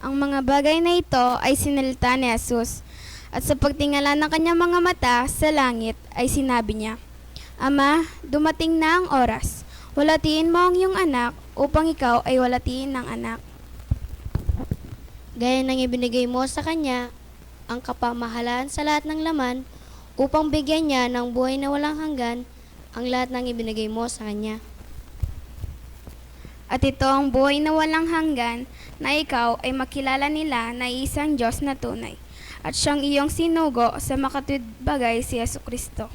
Ang mga bagay na ito ay sinalita ni Jesus. At sa pagtingala ng kanyang mga mata sa langit ay sinabi niya, Ama, dumating na ang oras. Walatiin mo ang iyong anak upang ikaw ay walatiin ng anak. Gaya ng ibinigay mo sa kanya ang kapamahalaan sa lahat ng laman upang bigyan niya ng buhay na walang hanggan ang lahat ng ibinigay mo sa kanya. At ito ang buhay na walang hanggan, na ikaw ay makilala nila na isang Diyos na tunay, at siyang iyong sinugo sa makatwid bagay si Jesucristo.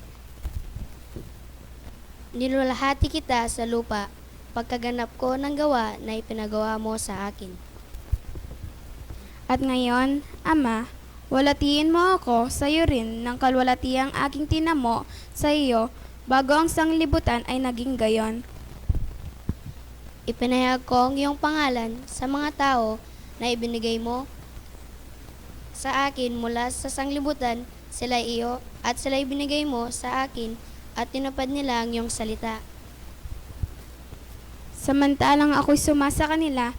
Nilulahati kita sa lupa pagkaganap ko ng gawa na ipinagawa mo sa akin. At ngayon, Ama, walatiin mo ako sa iyo rin ng kalwalatiang aking tinamo sa iyo bago ang sanglibutan ay naging gayon. Ipinahayag ko ang iyong pangalan sa mga tao na ibinigay mo sa akin mula sa sanglibutan, sila iyo at sila ibinigay mo sa akin at tinupad nila ang iyong salita. Samantalang ako'y sumasa kanila,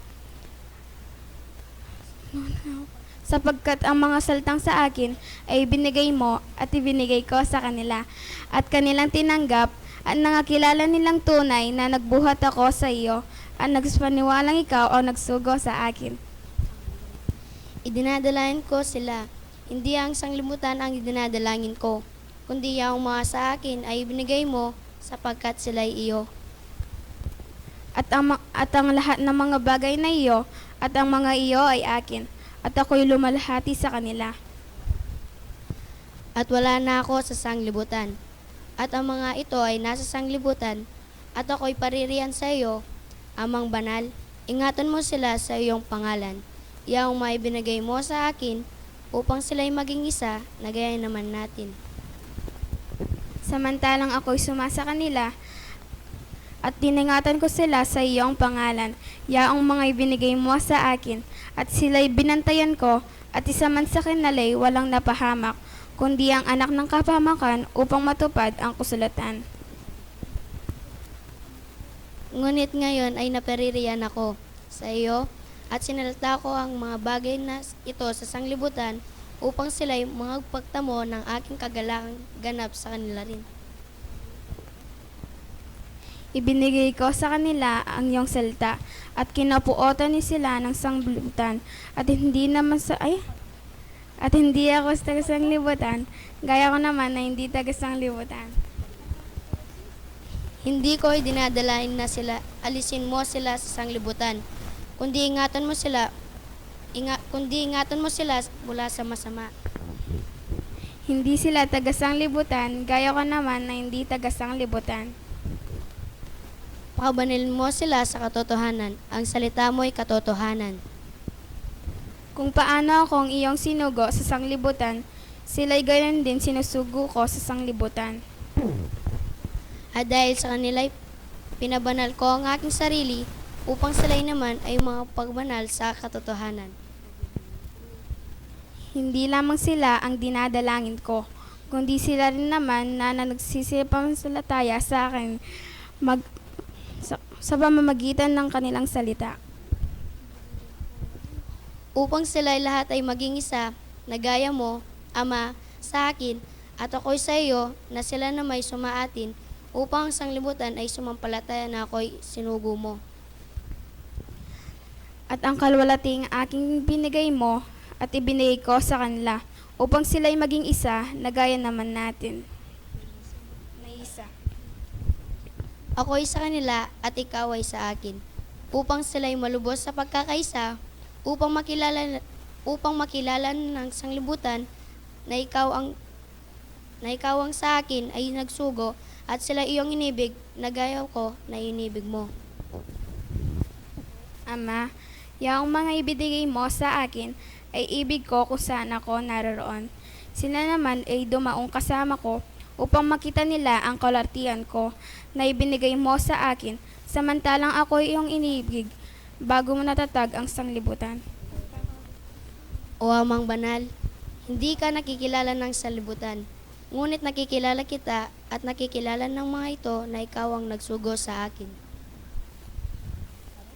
sapagkat ang mga saltang sa akin ay ibinigay mo at ibinigay ko sa kanila, at kanilang tinanggap at nangakilala nilang tunay na nagbuhat ako sa iyo at nagpaniwalang ikaw o nagsugo sa akin. Idinadalain ko sila, hindi ang sanglibutan ang idinadalangin ko, kundi ang mga sa akin ay ibinigay mo sapagkat sila ay iyo. At ang lahat ng mga bagay na iyo at ang mga iyo ay akin, at ako'y lumalahati sa kanila. At wala na ako sa sanglibutan, at ang mga ito ay nasa sanglibutan, at ako'y paririyan sa iyo, Amang banal, ingatan mo sila sa iyong pangalan. Iyang mga ibinigay mo sa akin, upang sila'y maging isa, na gaya naman natin. Samantalang ako'y sumasa kanila, at tiningatan ko sila sa iyong pangalan, yaong mga ibinigay mo sa akin, at sila'y binantayan ko, at isa man sa kanila'y walang napahamak, kundi ang anak ng kapahamakan upang matupad ang kasulatan. Ngunit ngayon ay napaririyan ako sa iyo, at sinalita ko ang mga bagay na ito sa sanglibutan, upang sila'y magpagtamo ng aking kagalakan ganap sa kanila rin. Ibinigay ko sa kanila ang iyong salita, at kinapuotan ni sila ng sanglibutan, at hindi ako sa taga-sanglibutan, gaya ko naman na hindi taga-sanglibutan. Hindi ko dinadalain na sila, alisin mo sila sa sanglibutan, kundi ingatan mo sila mula sa masama. Hindi sila taga-sanglibutan, gaya ko naman na hindi taga-sanglibutan. Pakabanilin mo sila sa katotohanan, ang salita mo ay katotohanan. Kung paano akong iyong sinugo sa sanglibutan, sila'y gayon din sinusugo ko sa sanglibutan. At dahil sa kanila'y pinabanal ko ang aking sarili, upang sila'y naman ay mga pagbanal sa katotohanan. Hindi lamang sila ang dinadalangin ko, kundi sila rin naman na nagsisipasalataya sa akin sa pamamagitan ng kanilang salita. Upang sila'y lahat ay maging isa, na gaya mo, Ama, sa akin, at ako'y sa iyo, na sila na may sumaatin, upang ang sanglibutan ay sumampalataya na ako'y sinugo mo. At ang kalwalating aking binigay mo at ibinigay ko sa kanila, upang sila'y maging isa na gaya naman natin. Na isa. Ako'y sa kanila at ikaw ay sa akin, upang sila'y malubos sa pagkakaisa, upang makilala ng sanglibutan na ikaw ang sa akin ay nagsugo, at sila iyong inibig na gaya ko na inibig mo. Ama, yaong mga ibinigay mo sa akin ay ibig ko kung saan ako naroon. Sila naman ay dumaong kasama ko upang makita nila ang kalartian ko na ibinigay mo sa akin, samantalang ako iyong inibig bago mo natatag ang sanglibutan. O Amang banal, hindi ka nakikilala ng sanlibutan, ngunit nakikilala kita at nakikilala ng mga ito na ikaw ang nagsugo sa akin.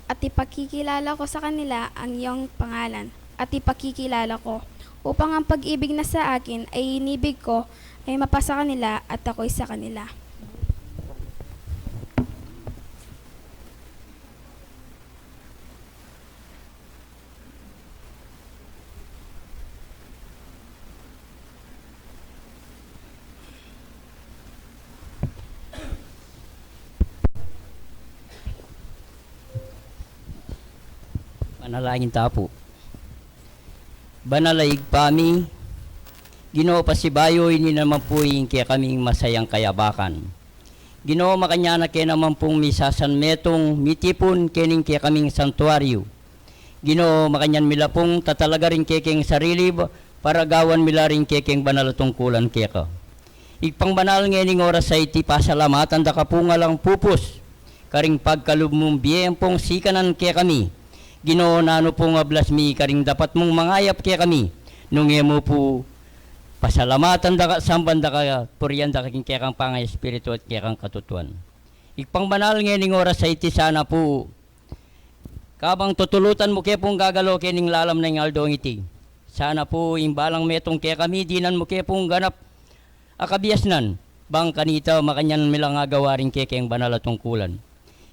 At ipakikilala ko sa kanila ang iyong pangalan, at ipakikilala ko, upang ang pag-ibig na sa akin ay inibig ko ay mapasa kanila at ako'y sa kanila. Manalangin tapo. Banalaig pami, Ginoo pasibayoy ni naman po yung kaya kaming masayang kayabakan. Ginoo makanya na kaya naman pong misasan metong mitipon kening kaya kaming santuaryo. Ginoo makanyan mila pong tatalaga rin kekeng sarili para gawan mila rin kekeng banal tungkulan keka. Igpang banal ngening oras sa iti pasalamatan da kapunga lang pupus. Karing pagkalub mong biyempong sikanan kaya kami. Ginoo nano pong ablasmi karing dapat mong mangayap kaya kami. Nung mo po pasalamatan da ka samban da ka puriyan da kaking kaya kang pangay espiritu at kaya kang katutuan. Igpang banal ngening oras sa iti sana po kabang tutulutan mo kaya pong gagalo kening lalam na yung aldong iti. Sana po imbalang metong kaya kami dinan mo kaya pong ganap akabiasnan bang kanita makanyan milang agawaring kekeng banal at tungkulan.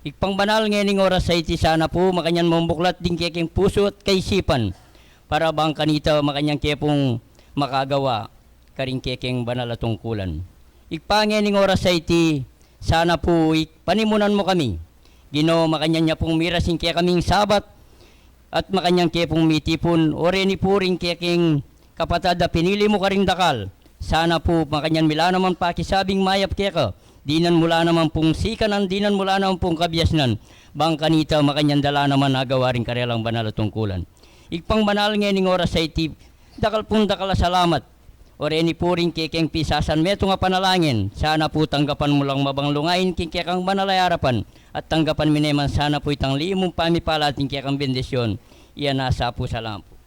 Ikpang banal ngening oras sa iti sana po makanyan mambuklat din kekeng puso at kaisipan para bang kanita makanyan kepong makagawa karing kekeng banal at tungkulan. Ikpang ngening oras sa iti sana po panimunan mo kami. Ginoo makanyan niya pong mirasin kaya kaming sabat at makanyang kepong mitipon o reni po rin kekeng kapatada pinili mo karing dakal. Sana po makanyan mila naman pakisabing mayap keka. Dinan mula naman pong sikanan, dinan mula naman pong kabiasnan. Bang kanita makanyan dala naman nagawaring karelang banal at tungkulan. Igpang banal ngening oras sa iti, dakal pong dakala salamat. O reni po rin kekeng pisasan meto nga panalangin. Sana po tanggapan mo lang mabanglungain king kekang banalay harapan. At tanggapan mineman sana po itang limong pamipala ating kekang bendisyon. Iyan nasa po sa lampo.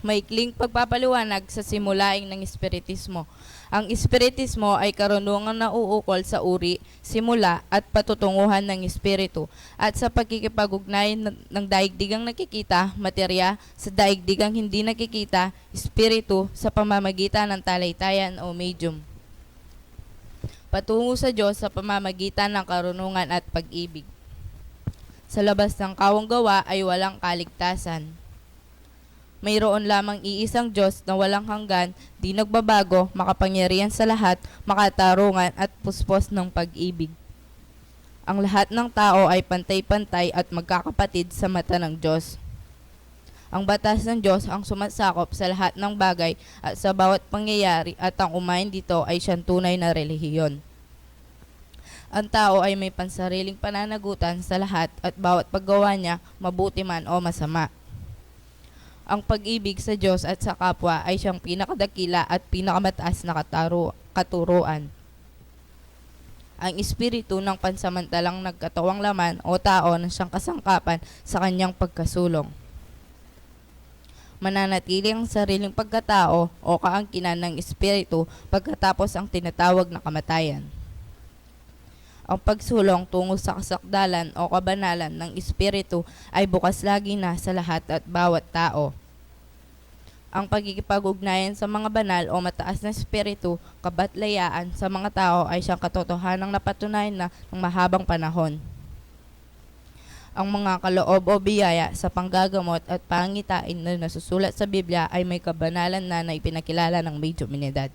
Maikling pagpapaliwanag sa simulaing ng Espiritismo. Ang Espiritismo ay karunungan na uukol sa uri, simula at patutunguhan ng Espiritu at sa pagkikipag-ugnayan ng daigdigang nakikita, materya, sa daigdigang hindi nakikita, Espiritu, sa pamamagitan ng talaytayan o medium. Patungo sa Diyos sa pamamagitan ng karunungan at pag-ibig. Sa labas ng kawang gawa ay walang kaligtasan. Mayroon lamang iisang Diyos na walang hanggan, di nagbabago, makapangyarihan sa lahat, makatarungan at puspos ng pag-ibig. Ang lahat ng tao ay pantay-pantay at magkakapatid sa mata ng Diyos. Ang batas ng Diyos ang sumasakop sa lahat ng bagay at sa bawat pangyayari at ang umayon dito ay siyang tunay na relihiyon. Ang tao ay may pansariling pananagutan sa lahat at bawat paggawa niya, mabuti man o masama. Ang pag-ibig sa Diyos at sa kapwa ay siyang pinakadakila at pinakamataas na katuruan. Ang espiritu ng pansamantalang nagkatawang laman o tao na siyang kasangkapan sa kanyang pagkasulong. Mananatili ang sariling pagkatao o kaangkinan ng espiritu pagkatapos ang tinatawag na kamatayan. Ang pagsulong tungo sa kasakdalan o kabanalan ng espiritu ay bukas lagi na sa lahat at bawat tao. Ang pagkikipag-ugnayan sa mga banal o mataas na espiritu, kabatlayaan sa mga tao ay siyang katotohanang napatunayan na ng mahabang panahon. Ang mga kaloob o biyaya sa panggagamot at pangitain na nasusulat sa Biblia ay may kabanalan na ipinakilala ng mediuminidad.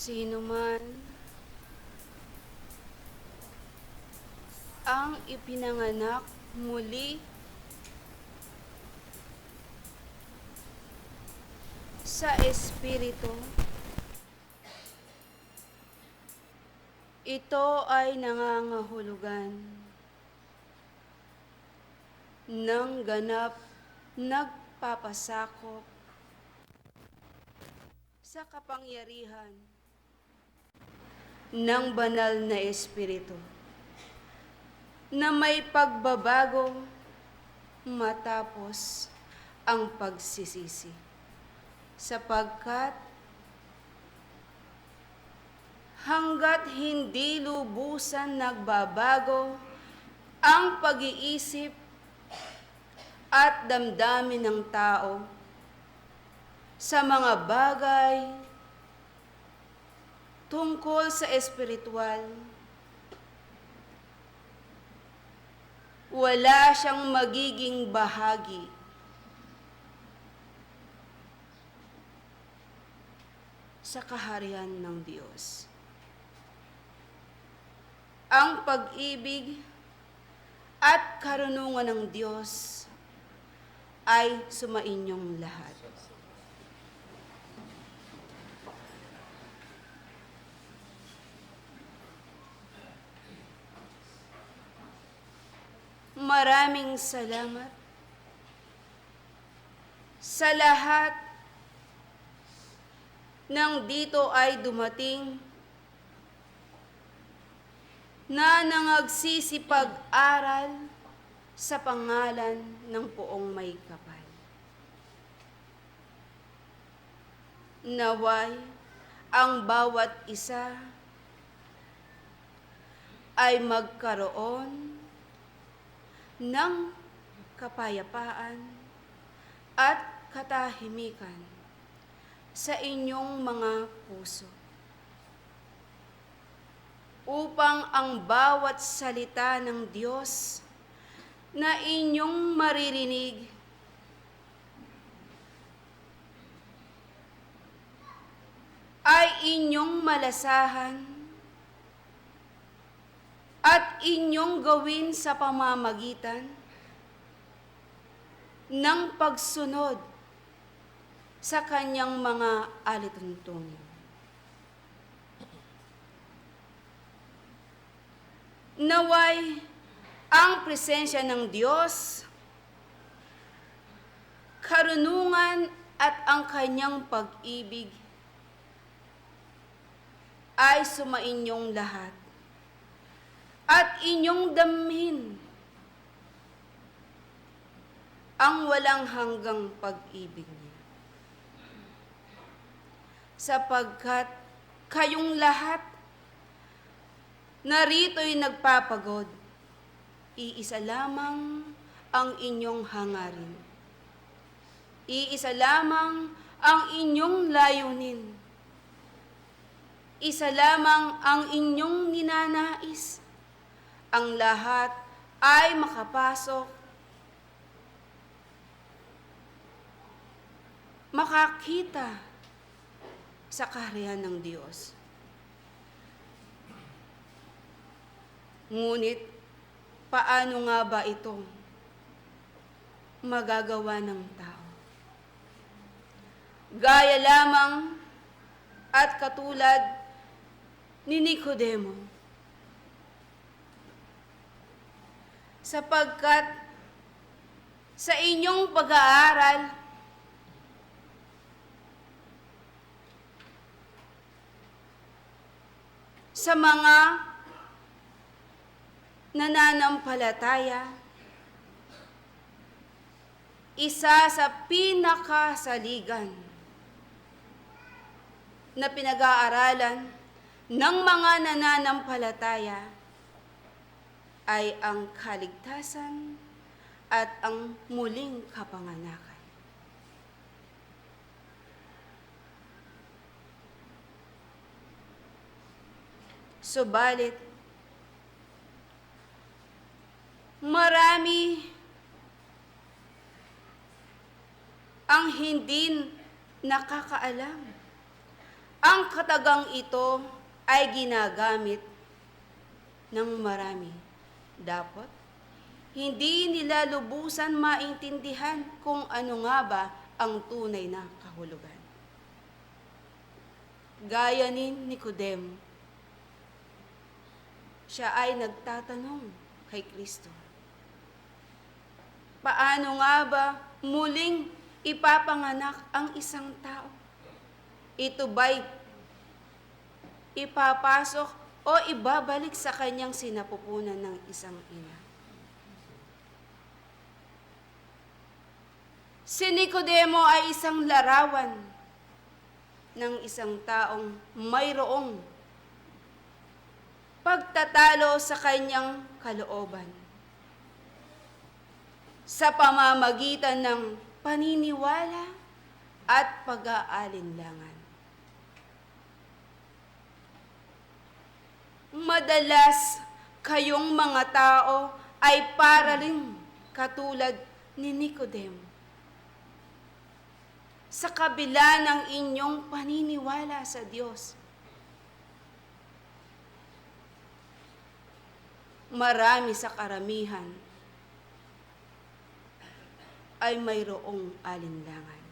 Sino man ang ipinanganak muli sa Espiritu, ito ay nangangahulugan ng ganap nagpapasakop sa kapangyarihan ng banal na Espiritu na may pagbabago matapos ang pagsisisi, sapagkat hanggat hindi lubusan nagbabago ang pag-iisip at damdamin ng tao sa mga bagay tungkol sa espiritual, wala siyang magiging bahagi sa kaharian ng Diyos. Ang pag-ibig at karunungan ng Diyos ay sumainyong lahat. Maraming salamat sa lahat ng dito ay dumating na nangagsisipag-aral sa pangalan ng Poong May Kapal. Naway ang bawat isa ay magkaroon ng kapayapaan at katahimikan sa inyong mga puso, upang ang bawat salita ng Diyos na inyong maririnig ay inyong malasahan at inyong gawin sa pamamagitan ng pagsunod sa kanyang mga alituntunin. Naway ang presensya ng Diyos, karunungan at ang kanyang pag-ibig ay sumainyong lahat at inyong damhin ang walang hanggang pag-ibig niya. Sapagkat kayong lahat narito'y nagpapagod, iisa lamang ang inyong hangarin. Iisa lamang ang inyong layunin. Isa lamang ang inyong ninanais. Ang lahat ay makapasok, makakita sa kaharian ng Diyos. Ngunit, paano nga ba ito magagawa ng tao? Gaya lamang at katulad ni Nicodemo, sapagkat sa inyong pag-aaral, sa mga nananampalataya, isa sa pinakasaligan na pinag-aaralan ng mga nananampalataya ay ang kaligtasan at ang muling kapanganakan. Subalit, marami ang hindi nakakaalam Ang katagang ito ay ginagamit ng marami. Dapat hindi nila lubusan maintindihan kung ano nga ba ang tunay na kahulugan. Gaya ni Nicodemo, siya ay nagtatanong kay Kristo, paano nga ba muling ipapanganak ang isang tao? Ito ba'y ipapasok o ibabalik sa kanyang sinapupunan ng isang ina? Si Nicodemo ay isang larawan ng isang taong mayroong pagtatalo sa kanyang kalooban sa pamamagitan ng paniniwala at pag-aalinlangan. Madalas kayong mga tao ay para rin katulad ni Nicodemo. Sa kabila ng inyong paniniwala sa Diyos, marami sa karamihan ay mayroong alinlangan.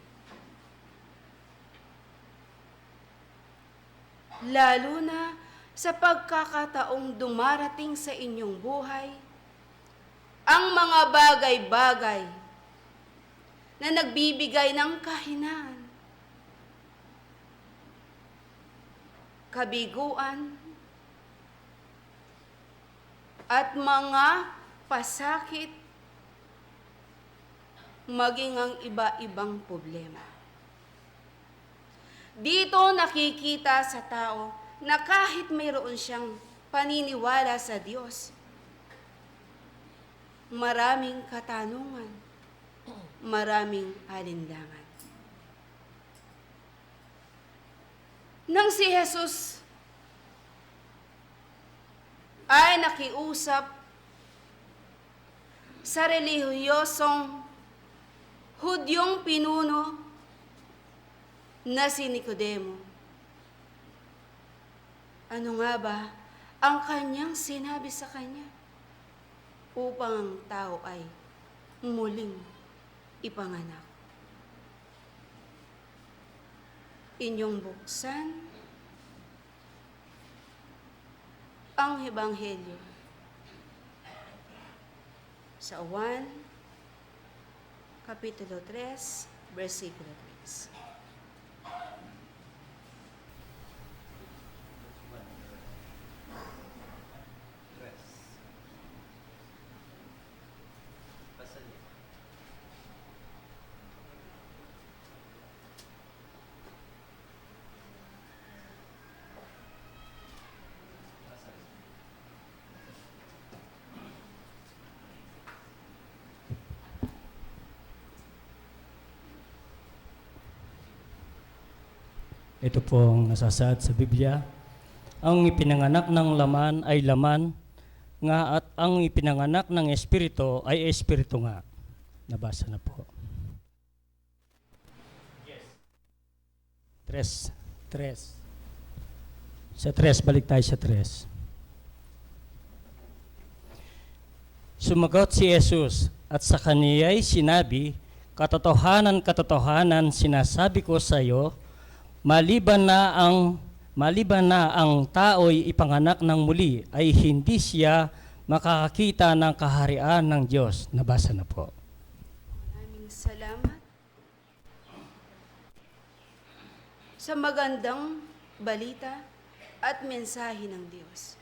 Lalo na sa pagkakataong dumarating sa inyong buhay ang mga bagay-bagay na nagbibigay ng kahinaan, kabiguan, at mga pasakit, maging ang iba-ibang problema. Dito nakikita sa tao na kahit mayroon siyang paniniwala sa Diyos, maraming katanungan, maraming alinlangan. Nang si Jesus ay nakiusap sa relihiyosong Hudyong pinuno na si Nicodemo, ano nga ba ang kanyang sinabi sa kanya upang ang tao ay muling ipanganak? Inyong buksan ang Ebanghelyo sa 1, Kapitulo 3, versikulo 3. Ito po ang nasasaad sa Biblia. Ang ipinanganak ng laman ay laman nga at ang ipinanganak ng espiritu ay espiritu nga. Nabasa na po. Yes. Tres. Sa tres, balik tayo sa tres. Sumagot si Jesus at sa kaniya'y sinabi, katotohanan, katotohanan, sinasabi ko sa iyo, maliban na ang tao'y ipanganak ng muli, ay hindi siya makakakita ng kaharian ng Diyos. Nabasa na po. Maraming salamat sa magandang balita at mensahe ng Diyos.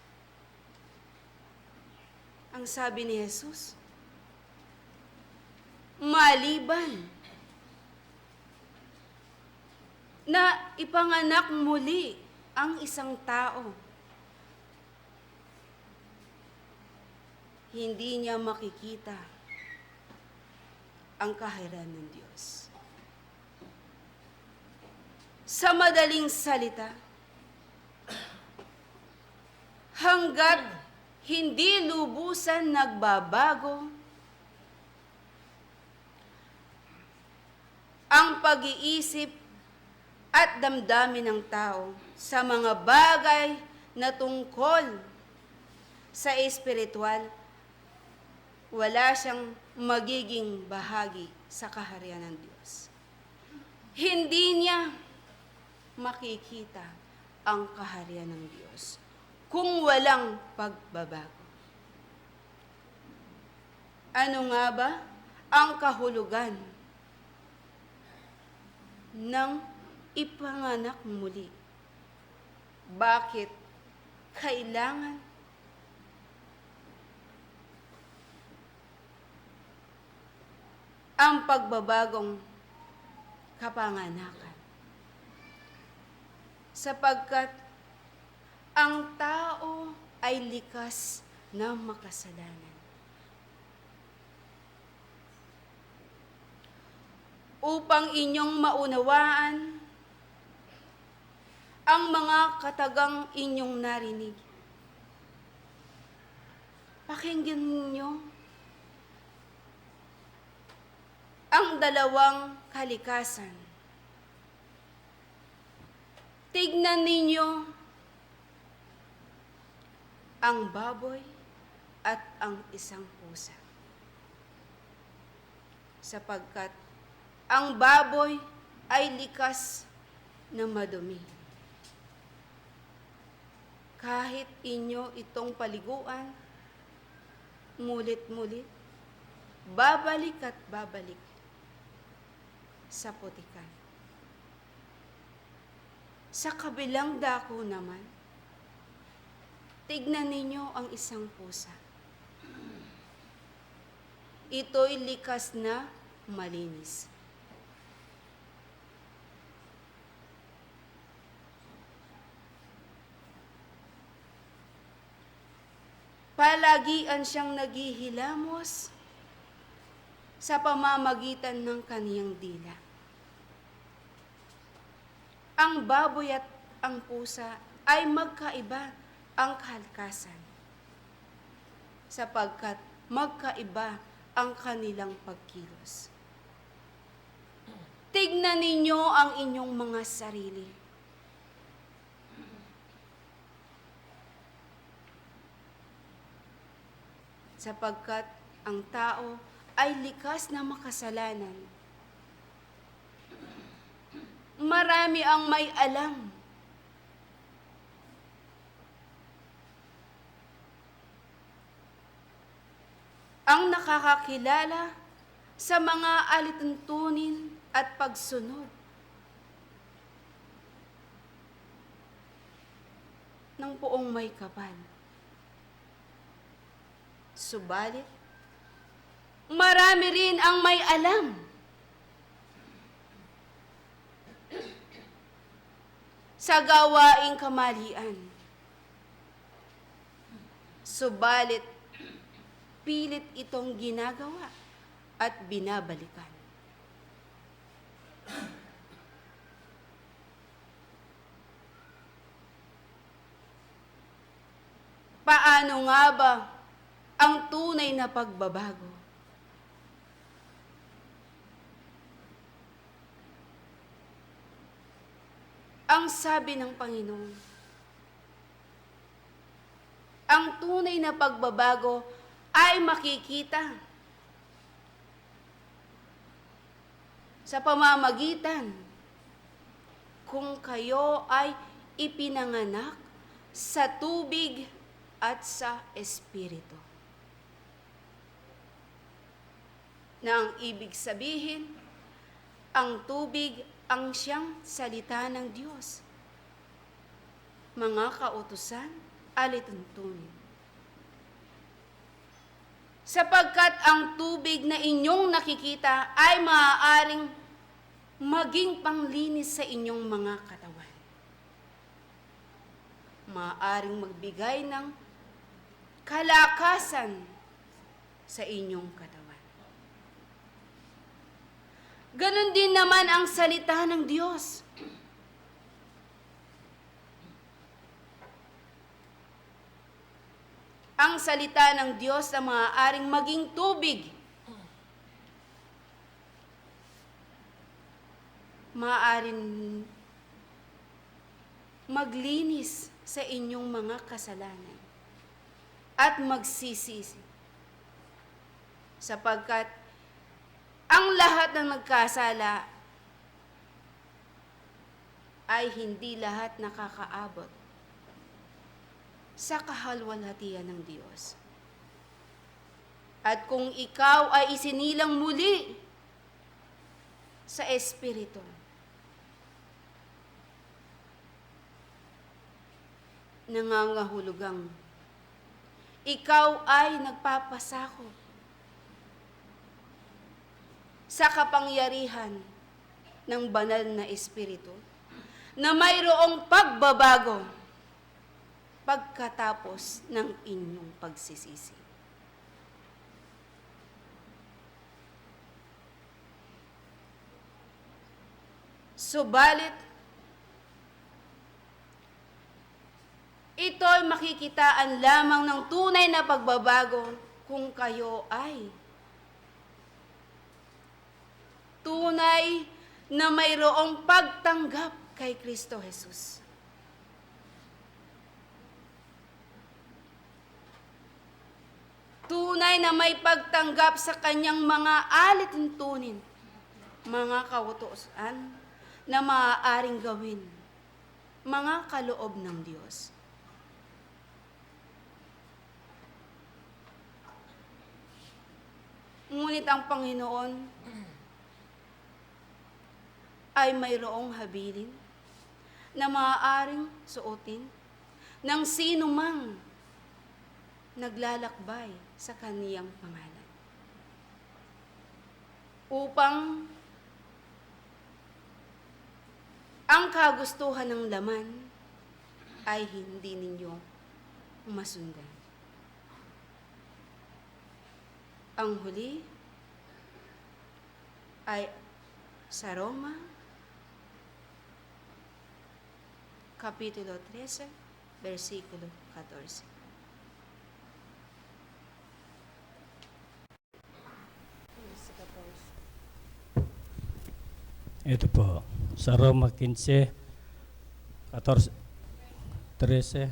Ang sabi ni Jesus, maliban na ipanganak muli ang isang tao, hindi niya makikita ang kaharian ng Diyos. Sa madaling salita, hanggat hindi lubusan nagbabago ang pag-iisip at damdamin ng tao sa mga bagay na tungkol sa espiritual, wala siyang magiging bahagi sa kaharian ng Diyos. Hindi niya makikita ang kaharian ng Diyos kung walang pagbabago. Ano nga ba ang kahulugan ng ipanganak muli? Bakit kailangan ang pagbabagong kapanganakan? Sapagkat ang tao ay likas na makasalanan. Upang inyong maunawaan ang mga katagang inyong narinig, pakinggan ninyo ang dalawang kalikasan. Tignan ninyo ang baboy at ang isang pusa. Sapagkat ang baboy ay likas na madumi. Kahit inyo itong paliguan, ngulit-ngulit, babalik at babalik sa putikan. Sa kabilang dako naman, tignan ninyo ang isang pusa. Ito'y likas na malinis. Palagian siyang naghihilamos sa pamamagitan ng kaniyang dila. Ang baboy at ang pusa ay magkaiba ang kalikasan, sapagkat magkaiba ang kanilang pagkilos. Tignan ninyo ang inyong mga sarili. Sapagkat ang tao ay likas na makasalanan. Marami ang may alam. Ang nakakakilala sa mga alituntunin at pagsunod ng poong may kapal. Subalit, marami rin ang may alam sa gawaing kamalian. Subalit, pilit itong ginagawa at binabalikan. Paano nga ba ang tunay na pagbabago? Ang sabi ng Panginoon, ang tunay na pagbabago ay makikita sa pamamagitan kung kayo ay ipinanganak sa tubig at sa Espiritu. Na ang ibig sabihin, ang tubig ang siyang salita ng Diyos. Mga kautusan, alituntunin. Sapagkat ang tubig na inyong nakikita ay maaaring maging panglinis sa inyong mga katawan. Maaaring magbigay ng kalakasan sa inyong katawan. Ganon din naman ang salita ng Diyos. Ang salita ng Diyos na maaaring maging tubig. Maaaring maglinis sa inyong mga kasalanan at magsisisi. Sapagkat ang lahat ng nagkasala ay hindi lahat nakakaabot sa kahalwalhatian ng Diyos. At kung ikaw ay isinilang muli sa Espiritu, nangangahulugang ikaw ay nagpapasakop sa kapangyarihan ng banal na Espiritu na mayroong pagbabago pagkatapos ng inyong pagsisisi. Subalit, ito'y makikitaan lamang ng tunay na pagbabago kung kayo ay tunay na mayroong pagtanggap kay Kristo Jesus. Tunay na may pagtanggap sa kanyang mga alituntunin, mga kautusan na maaaring gawin, mga kaloob ng Diyos. Ngunit ang Panginoon ay mayroong habilin na maaaring suotin ng sino mang naglalakbay sa kaniyang pangalan, upang ang kagustuhan ng laman ay hindi ninyo masundan. Ang huli ay sa Roma, Kapitulo 13, versikulo 14. Ito po, sa Roma 15, 14, 13.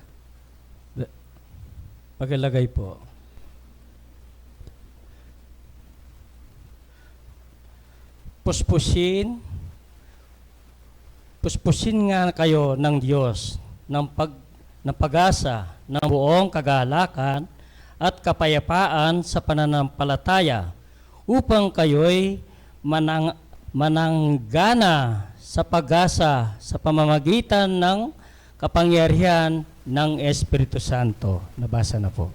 Pagilagay po. Puspusin nga kayo ng Diyos ng pag-asa ng buong kagalakan at kapayapaan sa pananampalataya upang kayo'y mananggana sa pag-asa sa pamamagitan ng kapangyarihan ng Espiritu Santo. Nabasa na po.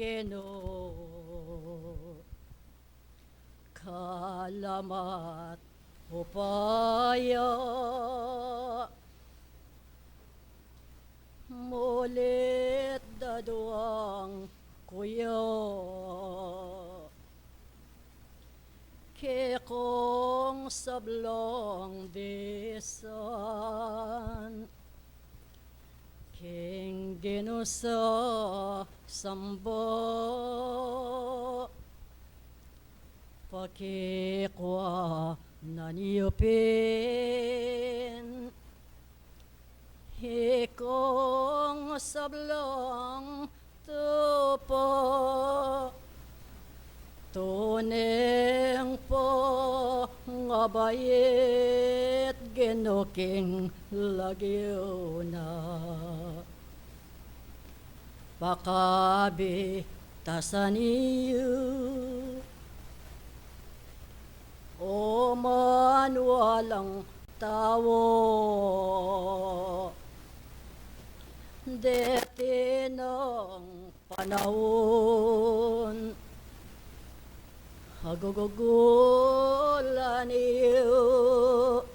Ginoo. Kalamat upaya mulit daduang kuya kekong sablong desan king ginusa sambo pakikwa naniyupin hikong sablong tupo tuneng po nga bayit ginuking lagyo na pakabi tasaniyo o man walang tawo deti ng panahon hagugugulan iyo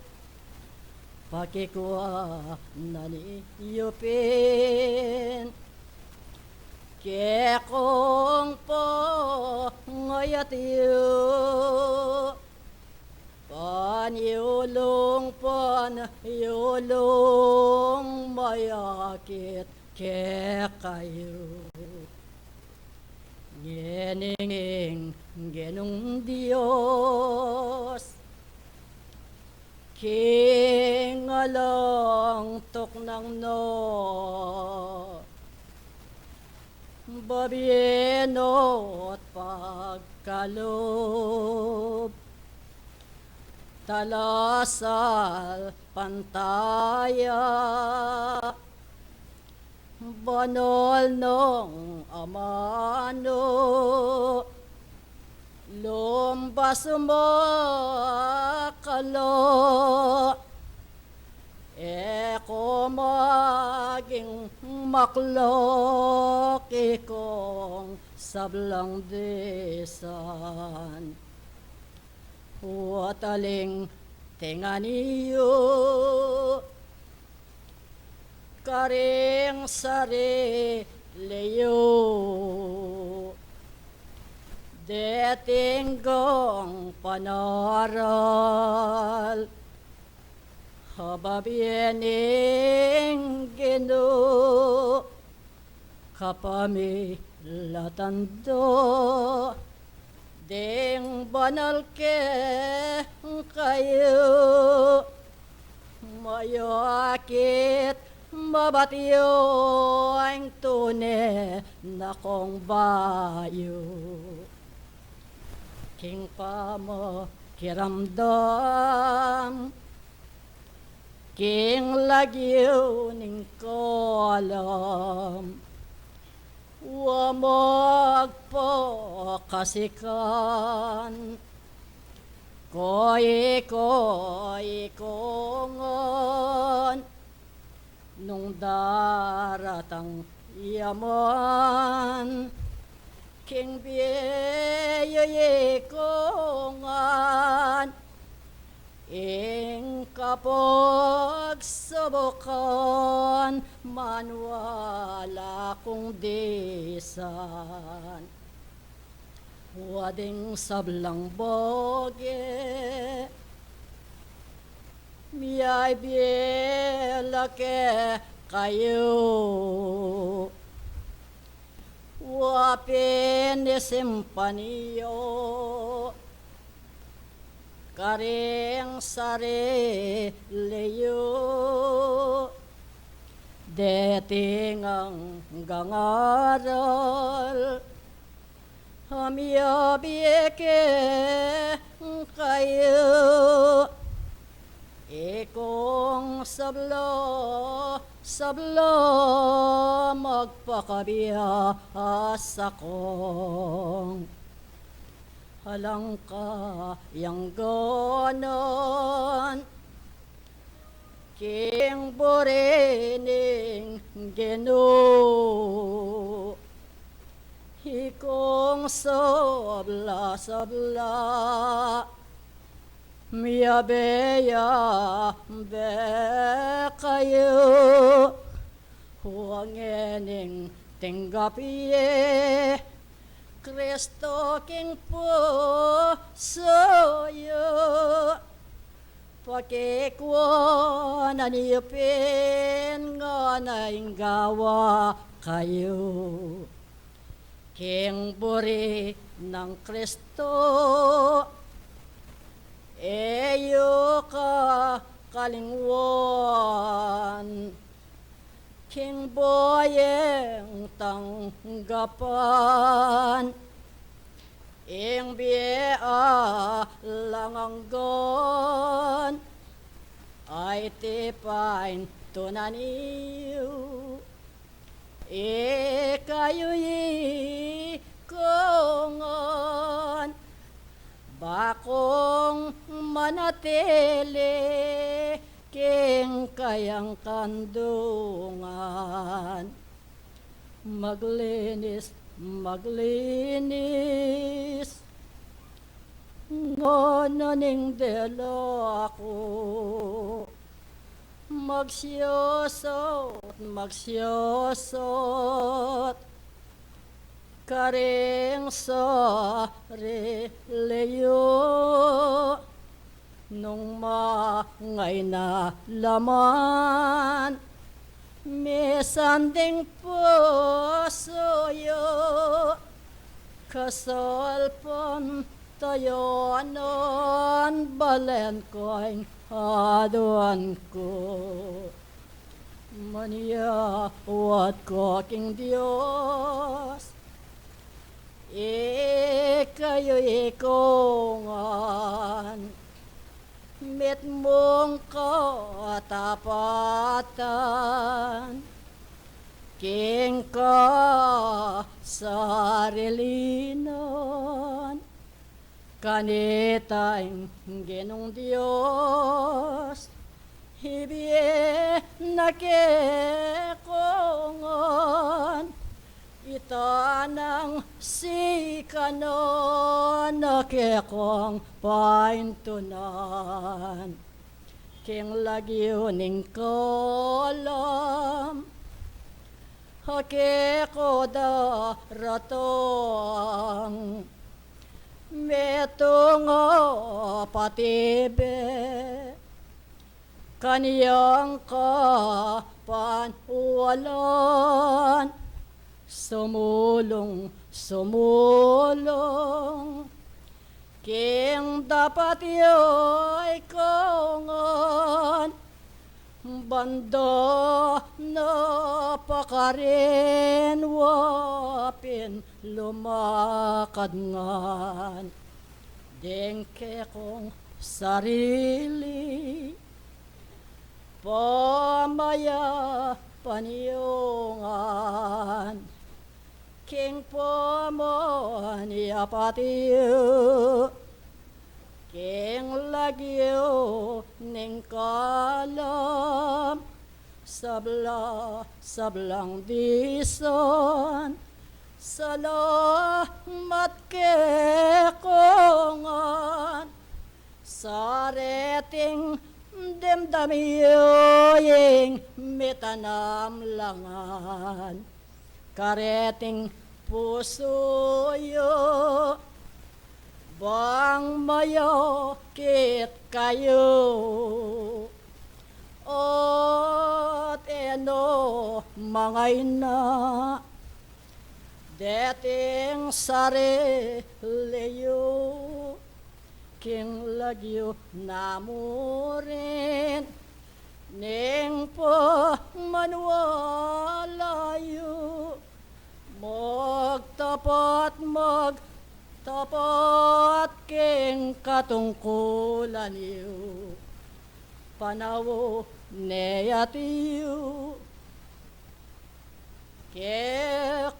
pakikuha na niyupin kekong po ngayat iyo panyulong mayakit kekayo ngeninging genong Diyos kingalang toknang no babienot pagkalob talasal pantaya banol nong amano lumbas makalo eko maging maklok ikong sablang desan wataling tinganiyo karing sari leyo detinggong panaral hababiening gino kapami latando ding banal ke kayo mayakit mabatiyo ang tune na kong bayo king pa mo kiramdam king lagyo ning kolam wamag po kasikan koy kongon nung daratang yaman king biyaye kongan ing kapag sabukan manwala kong desan wading sablang boge miyay biela ke kayo wapin simpaniyo karing sari leyo deting ang gangaral hamiyabieke kayo ikong sablo magpakabiyas akong halang ka yang gonon king borining geno Ikong sabla-sabla, miyabeya be kayo, huwangening tinggapiye, Kristo king po soyo, pakikwa naniyupin nga nainggawa kayo. King buri ng Kristo, eyo ka kalingwan, King boyeng tanggapan, ing bia langanggon, ay tipain tunaniw, kayo'y kongon, bakong manatili, king kayang kandungan. Maglinis, ngononing delo ako. Magsiyosot, karing sa reliyo, nung mangay na laman, misanding puso yo, kasalpon tayo anon, balen ko'y aduan ko. Maniyawat ko king Diyos, kayo ikongan, mit mong katapatan, king ka sarilinon, kanitang Ginong Diyos, hibiye nakekongon, itanang sikanon, nakekong paintunan, king lagyo ning kolam, hakeko da ratong, metungo patibe, kaniyang kapanwalan, sumulong, king dapat yo'y kongon, banda na pakarin, wapin lumakad ngan, dengke kong sarili, pamaya paniyongan, king pamanya patiyo, king lagyo ning kalam, sablang dison, salamat kekongan, sareting demdamiyoying mitanam langan, kareting puso yo, bang mayokit kayo, ot eno mangay na, dating sariliyo, king lagyo namurin, ning po manwalayo, magtapat king katungkulan yu, panawo neyatiyo,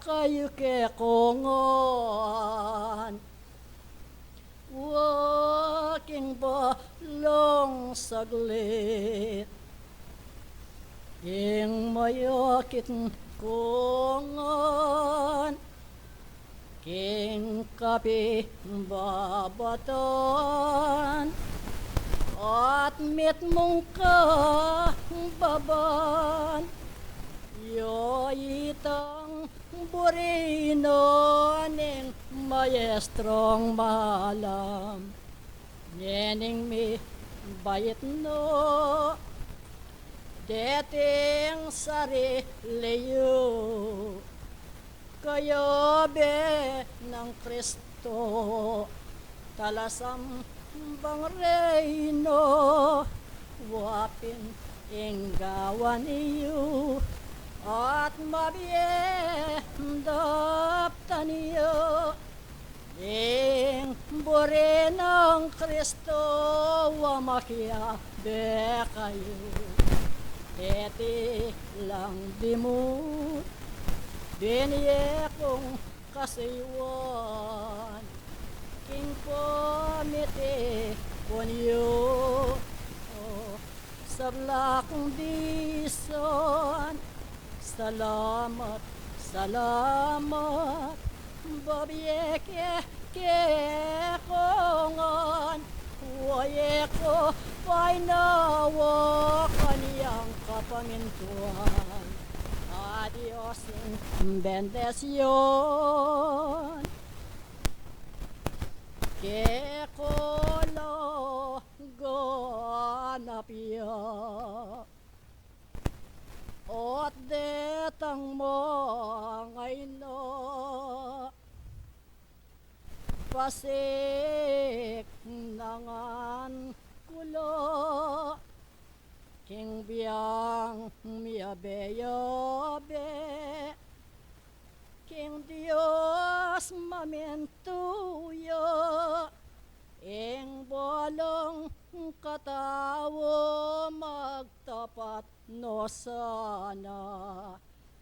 kayo kekongon, waking balong saglit, ing mayakit kongon, king kapi babatan at mit mong baban yo itang burino ning maestrong malam nening mi bayit no dating sari leyo kayo be ng Kristo talasam bang reino wapin inggawan iyo at mabiyendap taniyo ing bore ng Kristo wamakia be kayo eti lang dimut biniye kong kasiwan king pomite ponyo sablak dison salamat salamat babiye ke kongan waye ko pay nawa kaniyang kapamintuan adios bendición que colo ganapia ot detang mo ngay no pasik nangan kulo king biang miabe king Dios mamentuyo ing bolong katawo magtapat no sana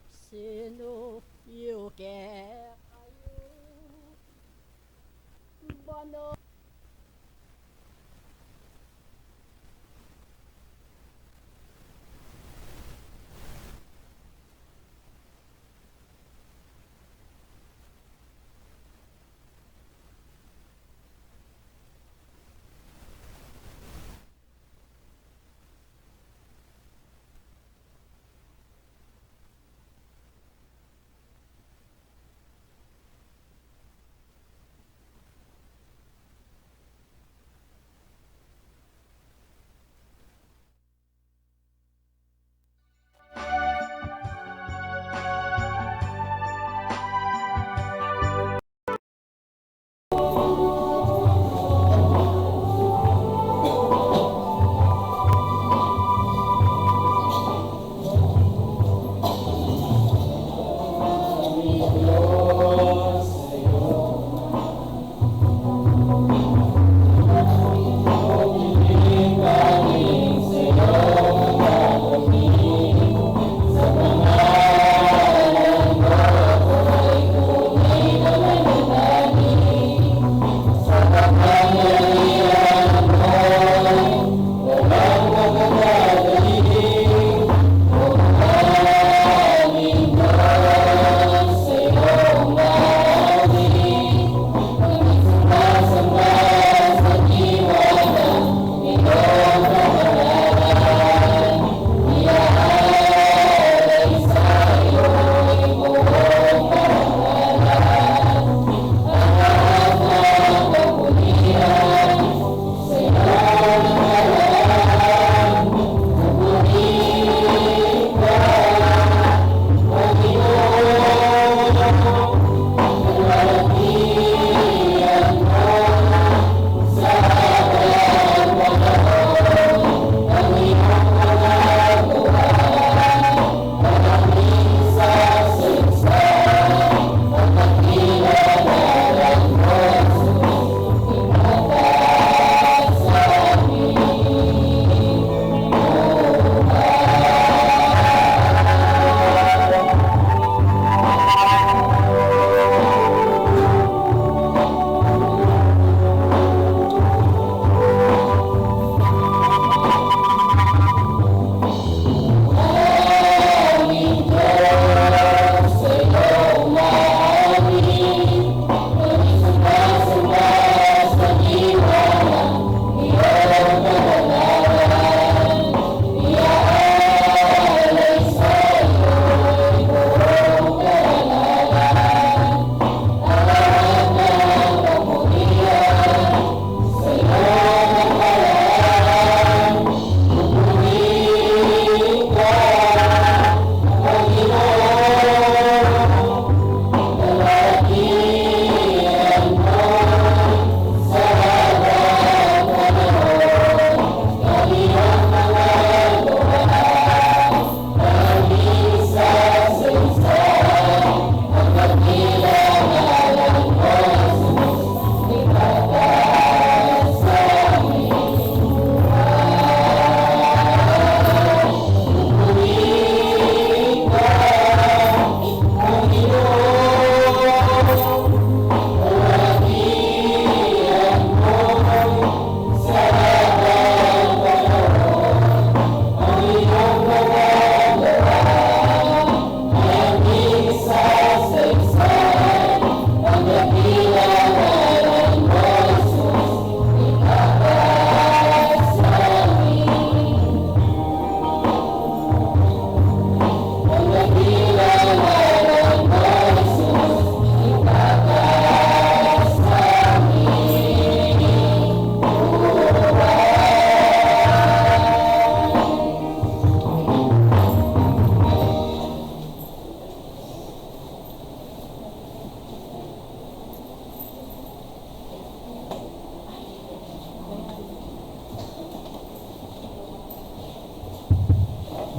sino yuke kayo bano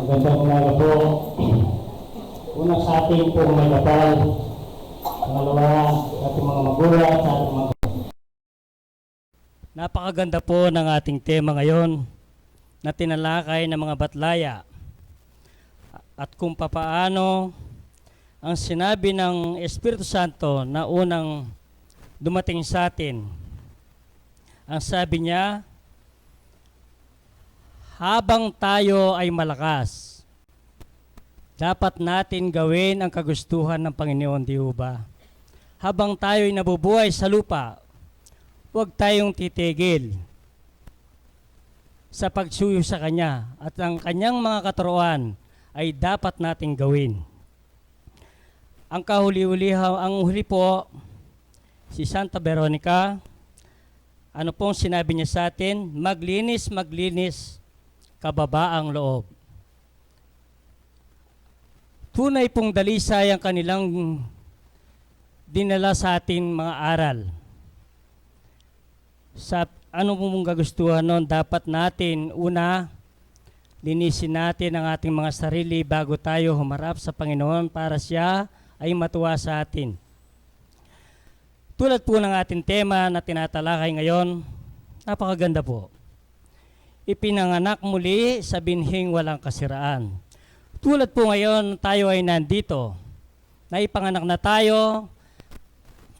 Magandang umaga po. Una sa ating pong may kapal. Pangalawa sa ating mga magulang, sa ating mga... Napakaganda po ng ating tema ngayon na tinalakay ng mga batlaya at kung papaano ang sinabi ng Espiritu Santo na unang dumating sa atin. Ang sabi niya, habang tayo ay malakas, dapat natin gawin ang kagustuhan ng Panginoon, di ba? Habang tayo ay nabubuhay sa lupa, huwag tayong titigil sa pagsuyo sa Kanya at ang Kanyang mga katuruan ay dapat nating gawin. Ang ang huli po, si Santa Veronica, ano pong sinabi niya sa atin? Maglinis, maglinis, kababaang loob. Tunay pong dalisay ang kanilang dinala sa atin mga aral. Sa ano pong kagustuhan nun, dapat natin una, linisin natin ang ating mga sarili bago tayo humarap sa Panginoon para siya ay matuwa sa atin. Tulad po ng ating tema na tinatalakay ngayon, napakaganda po. Ipinanganak muli sa binhing walang kasiraan. Tulad po ngayon, tayo ay nandito. Naipanganak na tayo.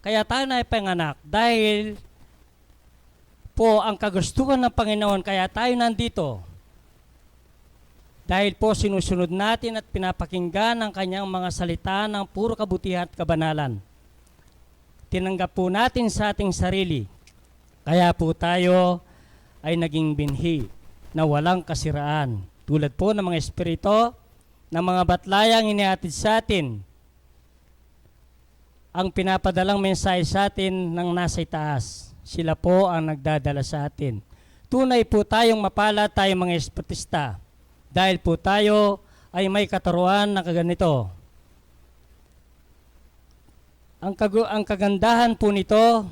Kaya tayo naipanganak dahil po ang kagustuhan ng Panginoon, kaya tayo nandito. Dahil po sinusunod natin at pinapakinggan ang kanyang mga salita ng puro kabutihan at kabanalan. Tinanggap po natin sa ating sarili. Kaya po tayo ay naging binhi na walang kasiraan. Tulad po ng mga espiritu, ng mga batlayang inihatid sa atin, ang pinapadalang mensahe sa atin ng nasa itaas. Sila po ang nagdadala sa atin. Tunay po tayong mapala, tayong mga espiritista, dahil po tayo ay may katuruan na kaganito. Ang kagandahan po nito,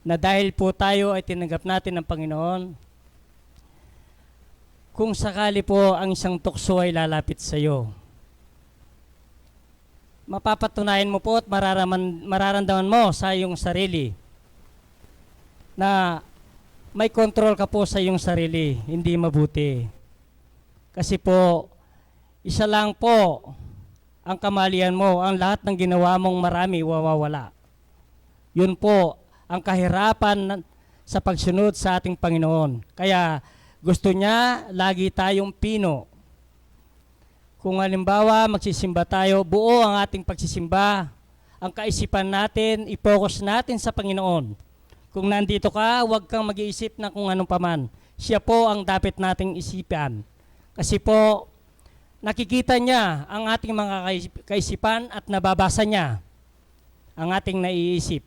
na dahil po tayo ay tinanggap natin ng Panginoon, kung sakali po ang isang tukso ay lalapit sa iyo, mapapatunayan mo po at mararamdaman mo sa iyong sarili na may control ka po sa iyong sarili, hindi mabuti. Kasi po, isa lang po ang kamalian mo, ang lahat ng ginawa mong marami wawawala. Yun po ang kahirapan sa pagsunod sa ating Panginoon. Kaya gusto niya lagi tayong pino. Kung halimbawa magsisimba tayo, buo ang ating pagsisimba. Ang kaisipan natin, i-focus natin sa Panginoon. Kung nandito ka, huwag kang mag-iisip na kung anong paman. Siya po ang dapat nating isipan. Kasi po, nakikita niya ang ating mga kaisipan at nababasa niya ang ating naiisip.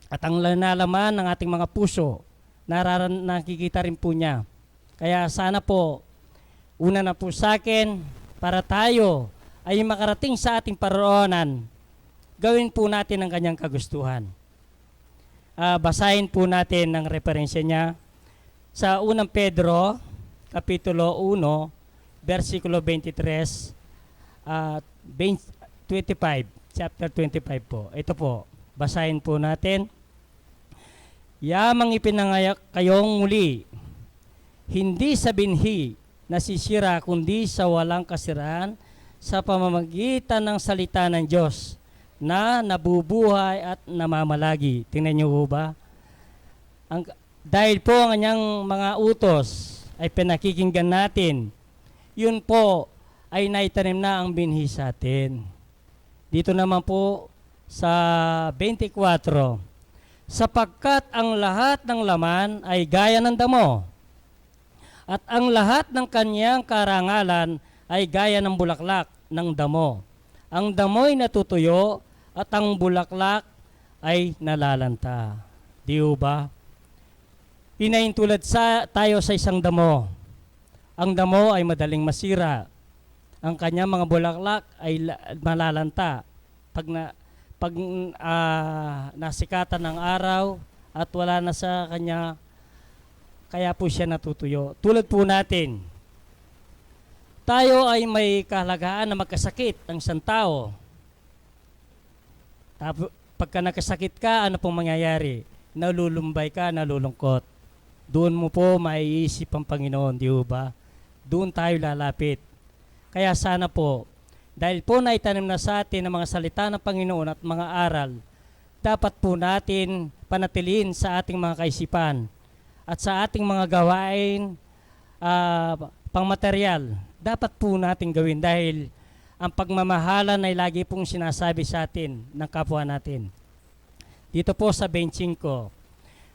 At ang nalaman ng ating mga puso, nakikita rin po niya. Kaya sana po, una na po sa akin, para tayo ay makarating sa ating paroonan, gawin po natin ang kanyang kagustuhan. Basahin po natin ang referensya niya sa 1 Pedro, Kapitulo 1, versikulo 23, 25, chapter 25 po. Ito po, basahin po natin. Yamang ipinangayak kayong muli, hindi sa binhi nasisira kundi sa walang kasiraan sa pamamagitan ng salita ng Diyos na nabubuhay at namamalagi. Tingnan niyo po ba? Dahil po ang kanyang mga utos ay pinakikinggan natin, yun po ay naitanim na ang binhi sa atin. Dito naman po sa 24, sapagkat ang lahat ng laman ay gaya ng damo, at ang lahat ng kanyang karangalan ay gaya ng bulaklak ng damo. Ang damo'y natutuyo at ang bulaklak ay nalalanta. Di ba? Pinahintulad tayo sa isang damo. Ang damo ay madaling masira. Ang kanyang mga bulaklak ay malalanta. Pag nasikatan ng araw at wala na sa kanya, kaya po siya natutuyo. Tulad po natin, Tayo ay may kahalagaan na magkasakit ang isang tao. Tapos, pagka nakasakit ka, ano pong mangyayari? Nalulumbay ka, nalulungkot. Doon mo po maiisip ang Panginoon, di ba? Doon tayo lalapit. Kaya sana po, dahil po naitanim na sa atin ang mga salita ng Panginoon at mga aral, dapat po natin panatiliin sa ating mga kaisipan at sa ating mga gawain pangmaterial. Dapat po natin gawin dahil ang pagmamahalan ay lagi pong sinasabi sa atin ng kapwa natin. Dito po sa 25,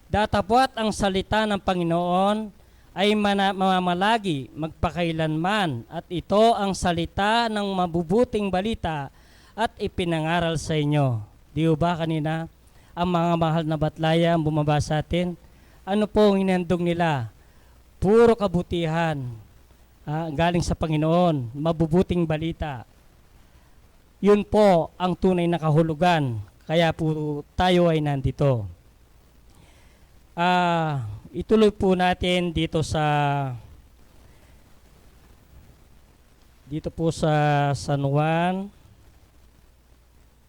datapwat ang salita ng Panginoon ay mamamalagi magpakailanman at ito ang salita ng mabubuting balita at ipinangaral sa inyo. Di ba kanina ang mga mahal na batlaya ang bumaba sa atin? Ano po ang hinandog nila? Puro kabutihan galing sa Panginoon, mabubuting balita. Yun po ang tunay na kahulugan. Kaya po tayo ay nandito. Ituloy po natin dito po sa San Juan.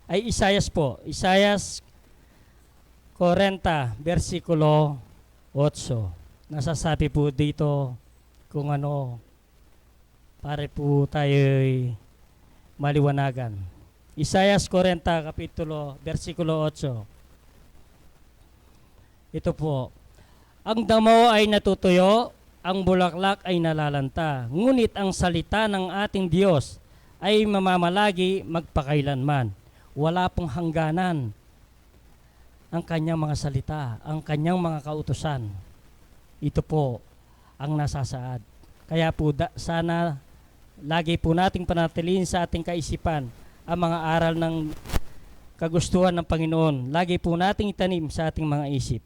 Ay Isayas po. Isayas 40, versikulo 8. Nasasabi po dito kung ano, pare po tayo'y maliwanagan. Isayas 40, kapitulo, versikulo 8. Ito po, ang damo ay natutuyo, ang bulaklak ay nalalanta, ngunit ang salita ng ating Diyos ay mamamalagi magpakailanman. Wala pong hangganan ang kanyang mga salita, ang kanyang mga kautusan. Ito po ang nasasaad. Kaya po sana lagi po nating panatilihin sa ating kaisipan ang mga aral ng kagustuhan ng Panginoon. Lagi po nating itanim sa ating mga isip.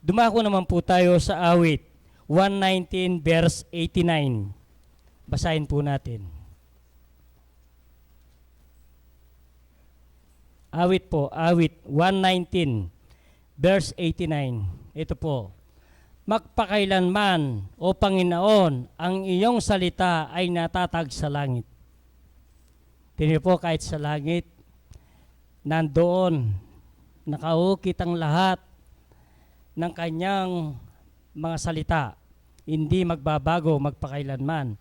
Dumako naman po tayo sa awit 119 verse 89. Basahin po natin. Awit 119 verse 89. Ito po. Magpakailanman, O Panginoon, ang iyong salita ay natatag sa langit. Tingnan po, kahit sa langit, nandoon, nakaukit ang lahat ng kanyang mga salita. Hindi magbabago, magpakailanman.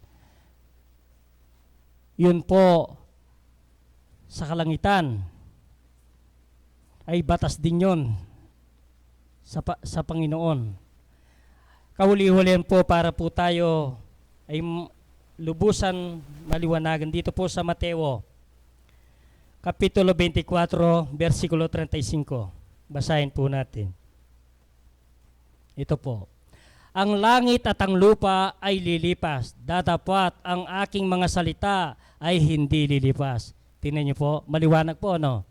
Yun po, sa kalangitan, ay batas din yun sa Panginoon. Kahuli-hulihan po para po tayo ay lubusan maliwanagan dito po sa Mateo Kapitulo 24, versikulo 35. Basahin po natin. Ito po. Ang langit at ang lupa ay lilipas, datapwat ang aking mga salita ay hindi lilipas. Tingnan niyo po, maliwanag po, no?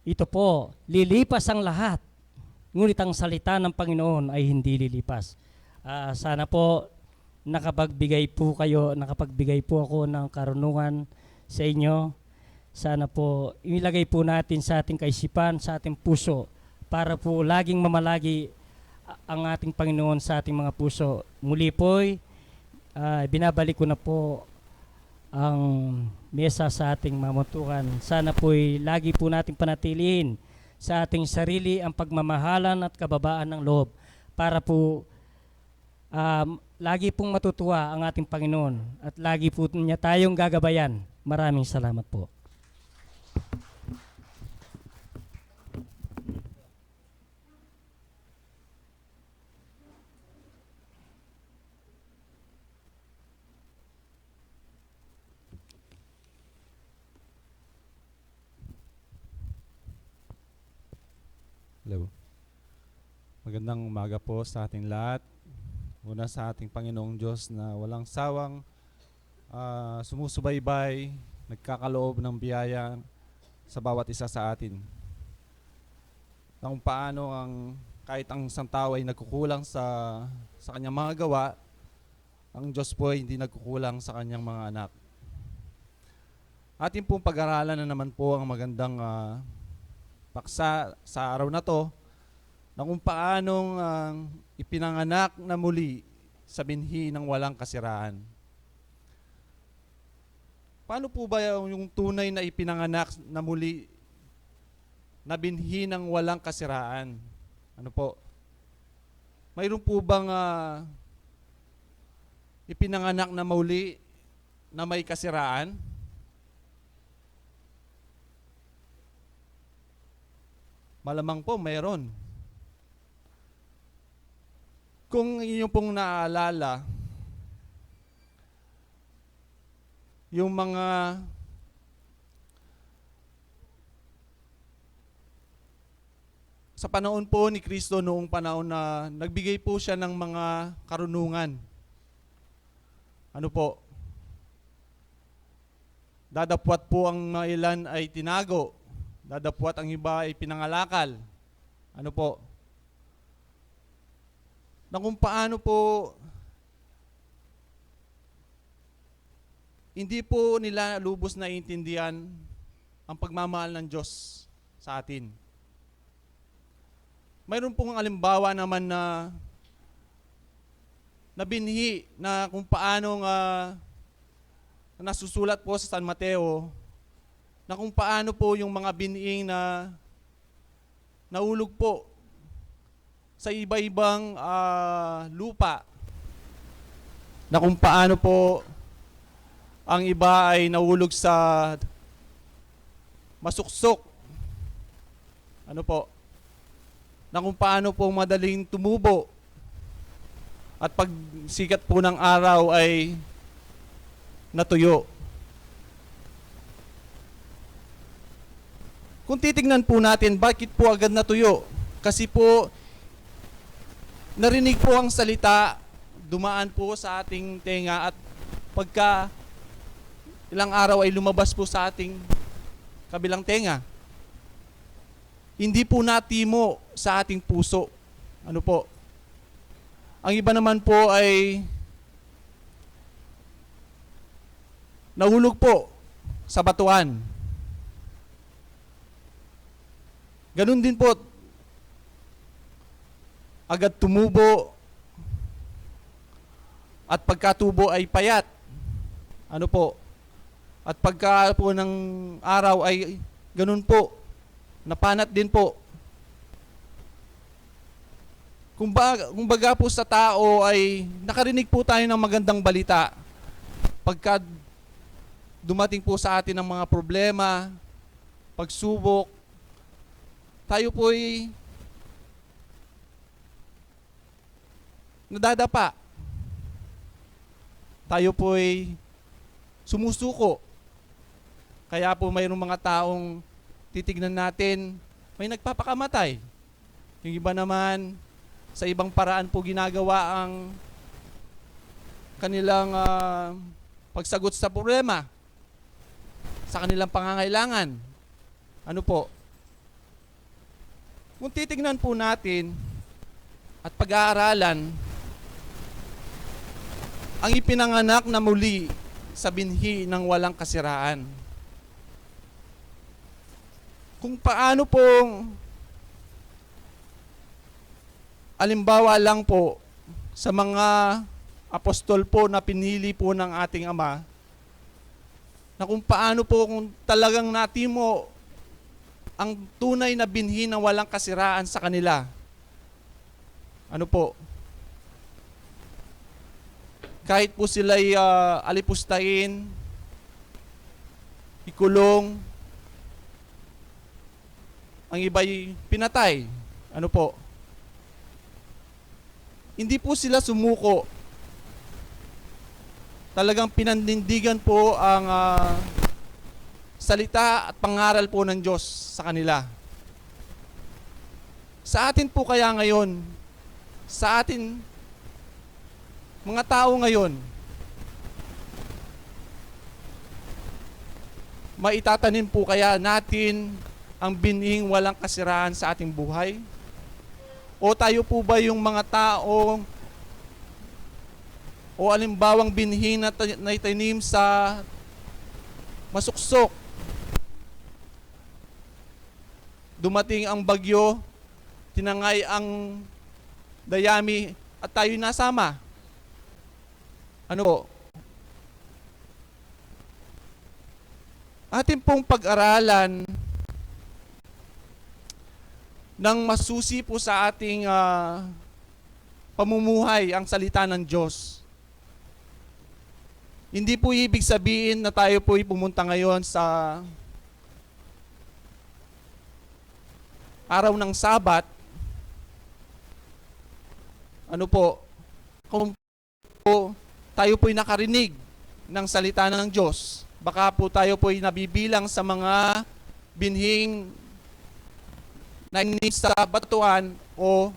Ito po, lilipas ang lahat. Ngunit ang salita ng Panginoon ay hindi lilipas. Sana po nakapagbigay po ako ng karunungan sa inyo. Sana po ilagay po natin sa ating kaisipan, sa ating puso, para po laging mamalagi ang ating Panginoon sa ating mga puso. Muli po'y binabalik ko na po ang mesa sa ating mamuntukan. Sana po'y lagi po nating panatilihin sa ating sarili ang pagmamahalan at kababaan ng loob para po lagi pong matutuwa ang ating Panginoon at lagi po niya tayong gagabayan. Maraming salamat po. Hello. Magandang umaga po sa ating lahat. Una sa ating Panginoong Diyos na walang sawang sumusubaybay, nagkakaloob ng biyaya sa bawat isa sa atin. Na kung paano kahit ang isang tao ay nagkukulang sa kanyang mga gawa, ang Diyos po ay hindi nagkukulang sa kanyang mga anak. Atin pong pag-aralan na naman po ang magandang paksa sa araw na to na kung paanong ipinanganak na muli sa binhi ng walang kasiraan. Paano po ba yung tunay na ipinanganak na muli na binhi ng walang kasiraan? Ano po? Mayroon po bang ipinanganak na muli na may kasiraan? Malamang po mayroon. Kung inyo pong naaalala, yung mga sa panahon po ni Kristo, noong panahon na nagbigay po siya ng mga karunungan. Ano po? Dadapwat po ang mga ilan ay tinago. Dadapwat ang iba ay pinangalakal. Ano po? Na kung paano po hindi po nila lubos na intindihan ang pagmamahal ng Diyos sa atin. Mayroon pong halimbawa naman na binhi na kung paano nasusulat po sa San Mateo na kung paano po yung mga binhiing na naulog po sa iba-ibang lupa, na kung paano po ang iba ay nahulog sa masuksok. Ano po? Na kung paano po madaling tumubo at pag sikat po ng araw ay natuyo. Kung titingnan po natin, bakit po agad natuyo? Kasi po narinig po ang salita, dumaan po sa ating tenga, at pagka ilang araw ay lumabas po sa ating kabilang tenga. Hindi po natimo sa ating puso. Ano po? Ang iba naman po ay nahulog po sa batuan. Ganun din po, agad tumubo at pagkatubo ay payat. Ano po? At pagka po ng araw ay ganun po, napanat din po. Kumbaga po sa tao ay nakarinig po tayo ng magandang balita. Pagka dumating po sa atin ang mga problema, pagsubok, tayo po ay nadadapa. Tayo po ay sumusuko. Kaya po mayroong mga taong titignan natin, may nagpapakamatay. Yung iba naman, sa ibang paraan po ginagawa ang kanilang pagsagot sa problema, sa kanilang pangangailangan. Ano po? Kung titignan po natin at pag-aaralan ang ipinanganak na muli sa binhi ng walang kasiraan, kung paano pong alimbawa lang po sa mga apostol po na pinili po ng ating Ama, na kung paano po kung talagang natimo ang tunay na binhi ng walang kasiraan sa kanila. Ano po? Kahit po sila'y alipustahin, ikulong, ang iba'y pinatay. Ano po? Hindi po sila sumuko. Talagang pinanindigan po ang salita at pangaral po ng Diyos sa kanila. Sa atin po kaya ngayon, sa atin mga tao ngayon, maitatanim po kaya natin ang binhing walang kasiraan sa ating buhay? O tayo po ba yung mga tao o alimbawang binhi na itanim sa masuksok? Dumating ang bagyo, tinangay ang dayami at tayo nasama. Ano po? Atin pong pag-aralan ng masusi po sa ating pamumuhay ang salita ng Diyos. Hindi po ibig sabihin na tayo po pumunta ngayon sa araw ng Sabat. Ano po, kung po tayo po'y nakarinig ng salita ng Diyos, baka po tayo po'y nabibilang sa mga binhing nainis sa batuan o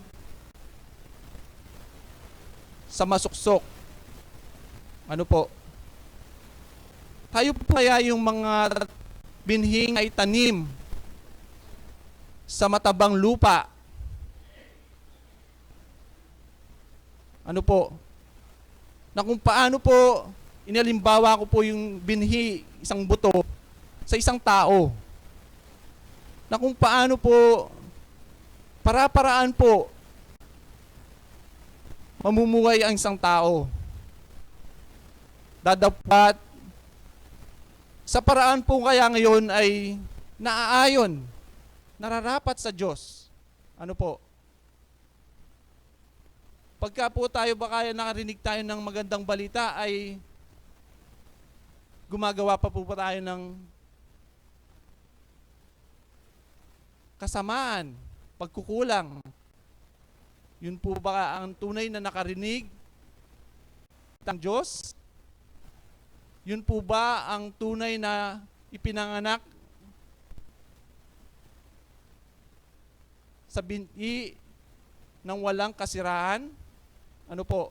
sa masuksok. Ano po? Tayo po kaya yung mga binhing ay tanim sa matabang lupa. Ano po? Na kung paano po inalimbawa ko po yung binhi, isang buto, sa isang tao. Na kung paano po, para-paraan po, mamumuhay ang isang tao. Dadapat, sa paraan po kaya ngayon ay naaayon, nararapat sa Diyos. Ano po? Pagka po tayo baka nakarinig tayo ng magandang balita ay gumagawa pa po tayo ng kasamaan, pagkukulang. Yun po ba ang tunay na nakarinig ng Diyos? Yun po ba ang tunay na ipinanganak sa binhi ng walang kasiraan? Ano po?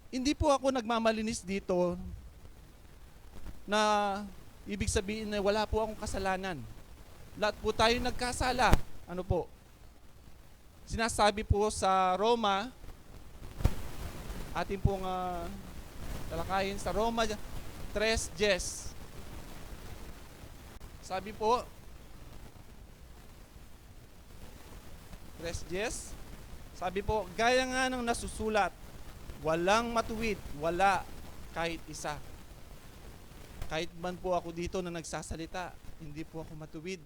Hindi po ako nagmamalinis dito na ibig sabihin na wala po akong kasalanan. Lahat po tayo nagkasala. Ano po? Sinasabi po sa Roma, ating pong talakayin sa Roma 3:10. Sabi po, 3:10, sabi po, gaya nga ng nasusulat, walang matuwid, wala kahit isa. Kahit man po ako dito na nagsasalita, hindi po ako matuwid.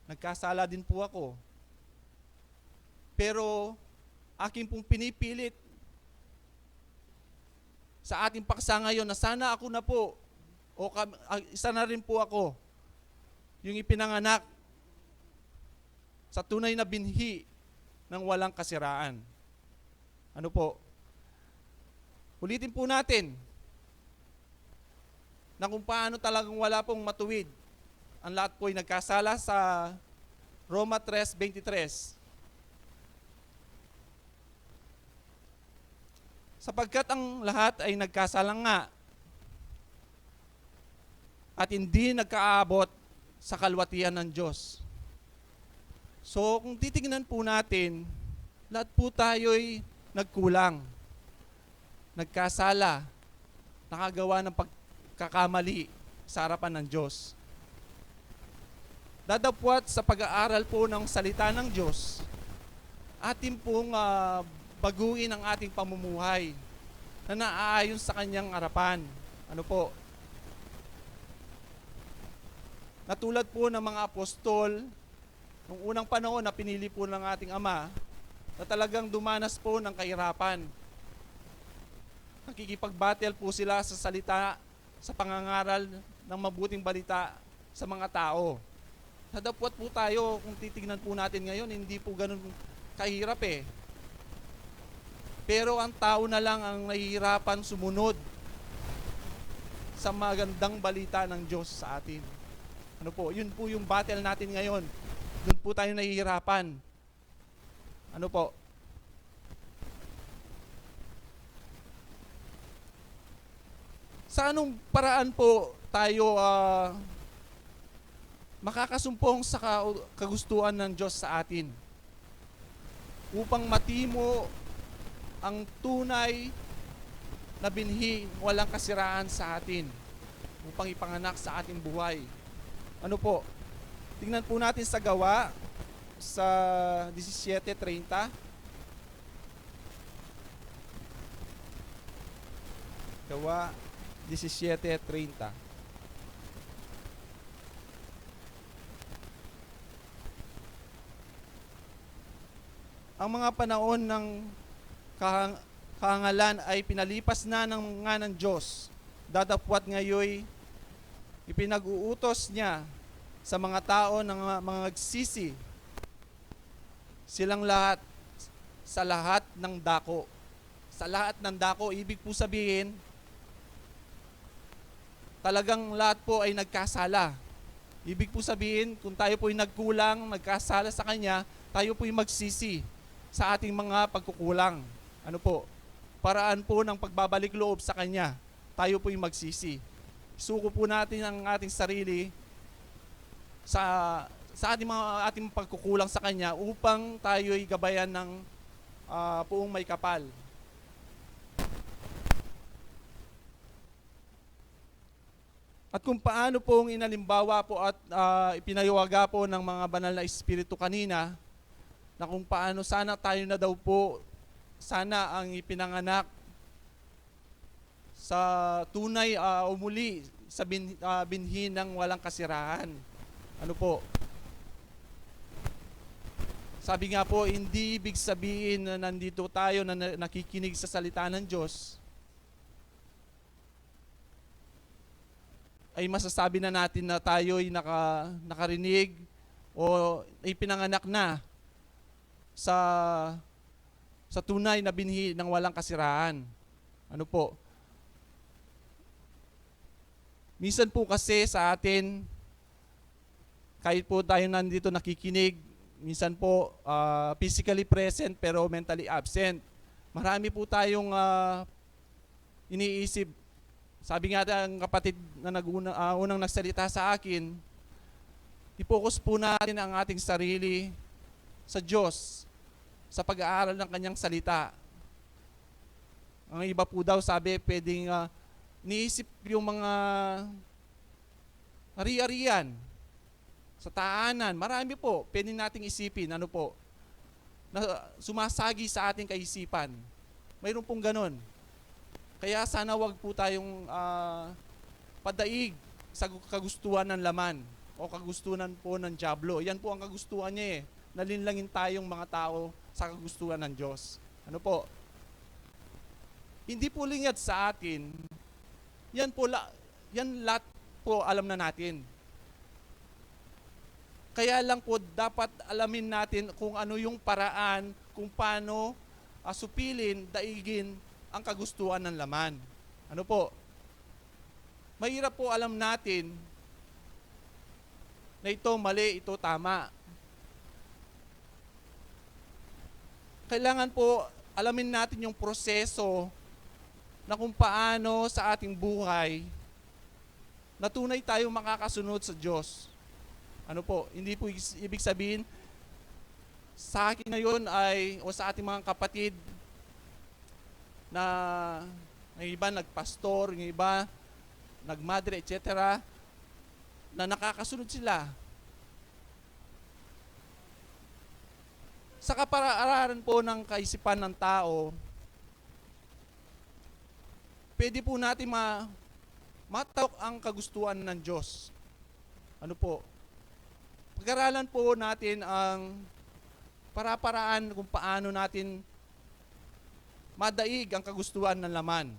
Nagkasala din po ako. Pero akin pong pinipilit sa ating paksa ngayon na sana ako na po o isa na rin po ako yung ipinanganak sa tunay na binhi ng walang kasiraan. Ano po? Ulitin po natin na kung paano talagang wala pong matuwid. Ang lahat po ay nagkasala sa Roma 3:23. Sapagkat ang lahat ay nagkasala nga at hindi nagkaabot sa kalwatian ng Diyos. So kung titingnan po natin, lahat po tayo'y nagkulang, nagkasala, nakagawa ng pagkakamali sa harapan ng Diyos. Dadapwat sa pag-aaral po ng salita ng Diyos, atin pong baguhin ang ating pamumuhay na naaayon sa kanyang harapan. Ano po? Natulad po ng mga apostol, nung unang panahon na pinili po ng ating Ama, na talagang dumanas po ng kahirapan. Nakikipag-battle po sila sa salita, sa pangangaral ng mabuting balita sa mga tao. Nadapwat po tayo, kung titignan po natin ngayon, hindi po ganun kahirap eh. Pero ang tao na lang ang nahihirapan sumunod sa magandang balita ng Diyos sa atin. Ano po, yun po yung battle natin ngayon. Doon po tayo nahihirapan. Ano po? Sa anong paraan po tayo makakasumpong sa kagustuhan ng Diyos sa atin upang matimo ang tunay na binhi walang kasiraan sa atin upang ipanganak sa ating buhay. Ano po? Tingnan po natin sa Gawa sa 17:30. Gawa 17:30. Ang mga panahon ng kahangalan ay pinalipas na nga ng Diyos. Datapwat ngayoy ipinag-uutos niya sa mga tao ng mga nagsisi silang lahat sa lahat ng dako. Sa lahat ng dako, ibig po sabihin, talagang lahat po ay nagkasala. Ibig po sabihin, kung tayo po ay nagkulang, nagkasala sa Kanya, tayo po ay magsisi sa ating mga pagkukulang. Ano po? Paraan po ng pagbabalik loob sa Kanya. Tayo po ay magsisi. Suko po natin ang ating sarili sa ating pagkukulang sa Kanya upang tayo ay gabayan ng puong may kapal. At kung paano pong inalimbawa po at ipinayawaga po ng mga banal na espiritu kanina, na kung paano sana tayo na daw po, sana ang ipinanganak sa tunay o muli sa binhi ng walang kasirahan. Ano po? Sabi nga po, hindi ibig sabihin na nandito tayo na nakikinig sa salita ng Diyos, ay masasabi na natin na tayo ay nakarinig o ipinanganak na sa tunay na binhi ng walang kasiraan. Ano po? Minsan po kasi sa atin, kahit po tayo nandito nakikinig, minsan po physically present pero mentally absent. Marami po tayong iniisip. Sabi nga ang kapatid na unang nagsalita sa akin, i-focus po natin ang ating sarili sa Diyos, sa pag-aaral ng Kanyang salita. Ang iba po daw sabi, pwedeng niisip yung mga ari-arian sa taanan. Marami po, pwedeng nating isipin, ano po, na sumasagi sa ating kaisipan. Mayroon pong ganun. Kaya sana wag po tayong padaig sa kagustuhan ng laman o kagustuhan po ng dyablo. Yan po ang kagustuhan niya eh. Nalinlangin tayong mga tao sa kagustuhan ng Diyos. Ano po? Hindi po lingad sa atin. Yan lahat po alam na natin. Kaya lang po dapat alamin natin kung ano yung paraan, kung paano supilin, daigin ang kagustuhan ng laman. Ano po? Mahirap po alam natin na ito mali, ito tama. Kailangan po alamin natin yung proseso na kung paano sa ating buhay na tunay tayo makakasunod sa Diyos. Ano po, hindi po ibig sabihin sa akin ngayon ay, o sa ating mga kapatid na ng iba nagpastor, ng iba nagmadre, etc., na nakakasunod sila. Sa kapararan po ng kaisipan ng tao, pwede po natin matawag ang kagustuhan ng Diyos. Ano po? Pag-aralan po natin ang para-paraan kung paano natin madaig ang kagustuhan ng laman.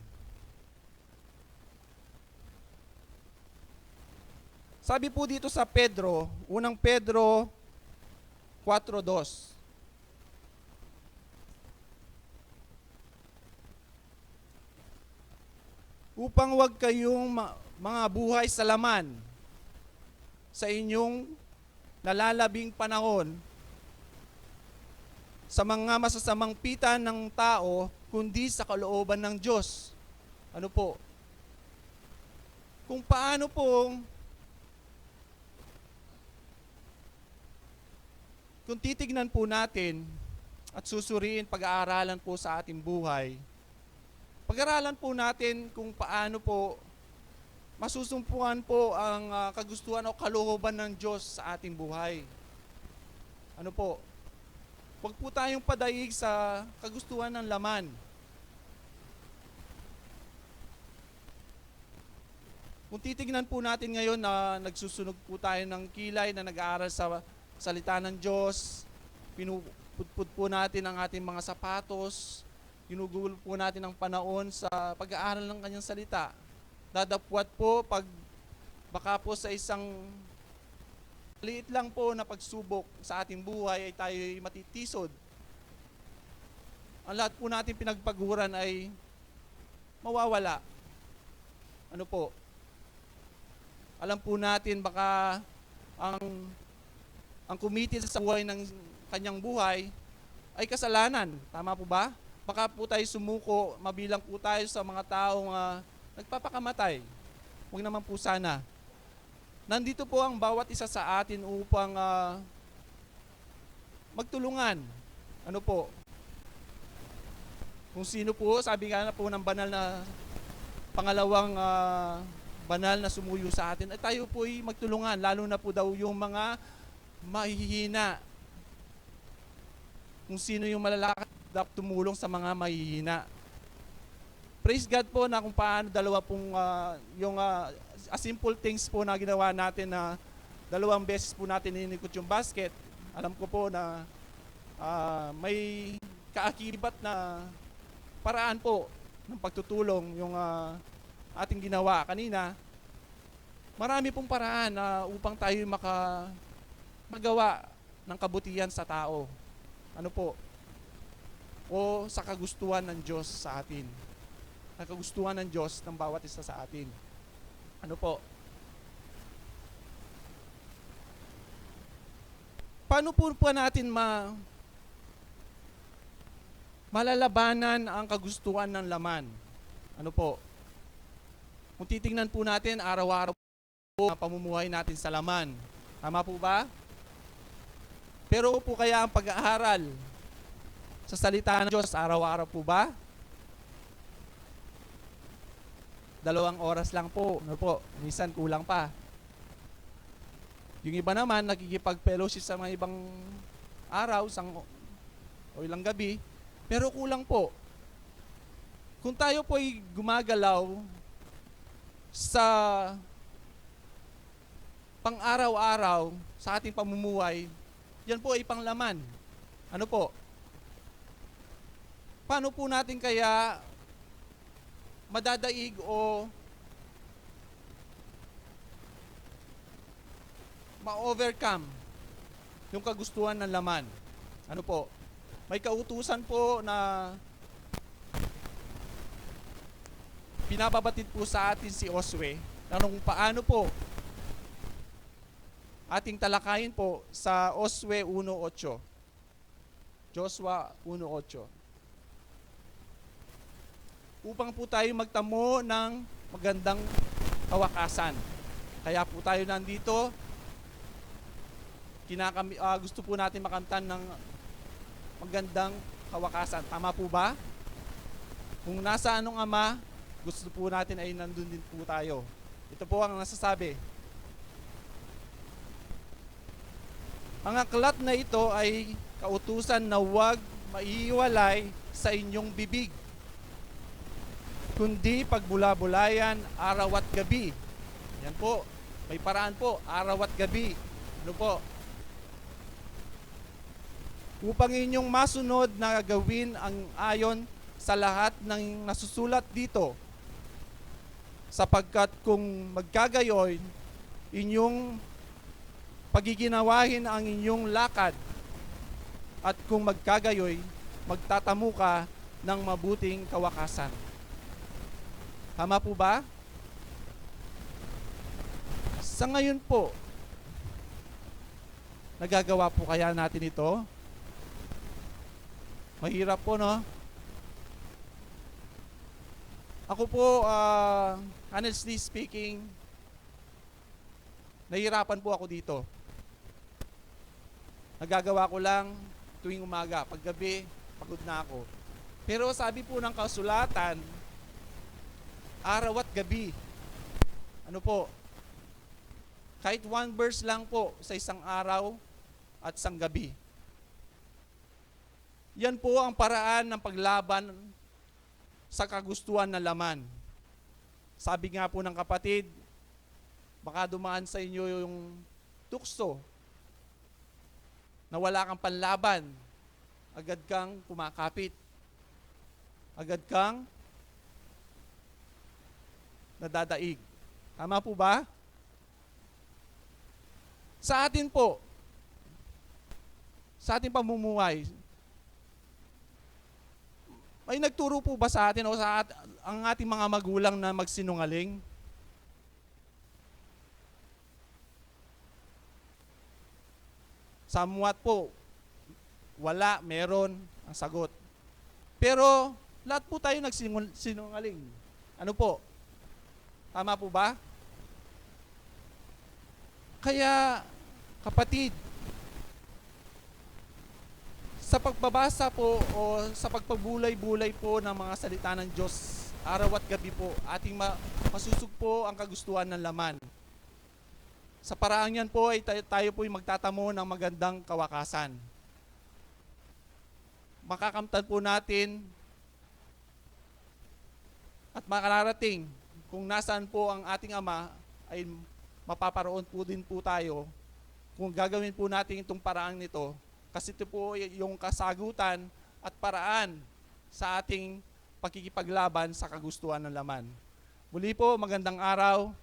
Sabi po dito sa Pedro, unang Pedro 4:2. Upang wag kayong mga buhay sa laman sa inyong nalalabing panahon sa mga masasamang pitan ng tao, kundi sa kalooban ng Diyos. Ano po? Kung paano pong kung titignan po natin at susuriin, pag-aaralan po sa ating buhay, pag-aralan po natin kung paano po masusumpuan po ang kagustuhan o kalooban ng Diyos sa ating buhay. Ano po? Huwag po tayong padaig sa kagustuhan ng laman. Kung titignan po natin ngayon na nagsusunog po tayo ng kilay na nag-aaral sa salita ng Diyos, pinupudpud po natin ang ating mga sapatos, ginugugol po natin ang panahon sa pag-aaral ng kanyang salita. Dadapwat po pag baka po sa isang liit lang po na pagsubok sa ating buhay ay tayo matitisod. Ang lahat po natin pinagpaguran ay mawawala. Ano po? Alam po natin baka ang kumitil sa buhay ng kanyang buhay ay kasalanan. Tama po ba? Baka po tayo sumuko, mabilang po tayo sa mga taong nagpapakamatay. Huwag naman po sana. Nandito po ang bawat isa sa atin upang magtulungan. Ano po? Kung sino po, sabi nga na po ng banal na pangalawang banal na sumuyo sa atin, at tayo po ay magtulungan, lalo na po daw yung mga mahihina. Kung sino yung malalakad, dapat tumulong sa mga mahihina. Praise God po na kung paano dalawa pong a simple things po na ginawa natin na 2 beses po natin inikot yung basket. Alam ko po na may kaakibat na paraan po ng pagtutulong yung ating ginawa kanina. Marami pong paraan upang tayo magawa ng kabutihan sa tao. Ano po? O sa kagustuhan ng Diyos sa atin. Ang kagustuhan ng Diyos ng bawat isa sa atin. Ano po? Paano po natin malalabanan ang kagustuhan ng laman? Ano po? Kung titingnan po natin, araw-araw po ang pamumuhay natin sa laman. Tama po ba? Pero po kaya ang pag-aaral sa salita ng Diyos, araw-araw po ba? 2 oras lang po. Ano po? Minsan kulang pa. Yung iba naman, nakikipag-fellowship sa mga ibang araw, o ilang gabi, pero kulang po. Kung tayo po ay gumagalaw sa pang-araw-araw sa ating pamumuhay, yan po ay panglaman. Ano po? Paano po natin kaya madadaig o ma-overcome yung kagustuhan ng laman? Ano po? May kautusan po na pinababatid po sa atin si Josue na kung paano po ating talakayin po sa Josue 1:8. Joshua 1:8. Upang po tayo magtamo ng magandang kawakasan. Kaya po tayo nandito. Gusto po natin makamtan ng magandang kawakasan. Tama po ba? Kung nasa anong ama, gusto po natin ay nandun din po tayo. Ito po ang nasasabi. Ang aklat na ito ay kautusan na huwag maiiwalay sa inyong bibig, kundi pagbula-bulayan araw at gabi. Yan po, may paraan po, araw at gabi. Ano po? Upang inyong masunod na gawin ang ayon sa lahat ng nasusulat dito. Sapagkat kung magkagayon, inyong pagiginawahin ang inyong lakad, at kung magkagayoy, magtatamu ka ng mabuting kawakasan. Tama po ba? Sa ngayon po, nagagawa po kaya natin ito? Mahirap po, no? Ako po, honestly speaking, nahihirapan po ako dito. Nagagawa ko lang tuwing umaga. Paggabi, pagod na ako. Pero sabi po ng kasulatan, araw at gabi. Ano po? Kahit 1 verse lang po sa isang araw at isang gabi. Yan po ang paraan ng paglaban sa kagustuhan ng laman. Sabi nga po ng kapatid, Baka dumaan sa inyo yung tukso na wala kang panlaban, agad kang kumakapit. Agad kang nadadaig. Tama po ba? Sa atin po, sa ating pamumuhay, may nagturo po ba sa atin o ang ating mga magulang na magsinungaling? Somewhat po, wala, meron ang sagot. Pero lahat po tayo nagsinungaling. Ano po? Tama po ba? Kaya, kapatid, sa pagbabasa po o sa pagpabulay-bulay po ng mga salita ng Diyos, araw at gabi po, ating masusugpo ang kagustuhan ng laman. Sa paraang yan po ay tayo po ay magtatamo ng magandang kawakasan. Makakamtan po natin at makararating kung nasaan po ang ating Ama ay mapaparoon po din po tayo kung gagawin po natin itong paraang nito, kasi ito po yung kasagutan at paraan sa ating pakikipaglaban sa kagustuhan ng laman. Muli po, magandang araw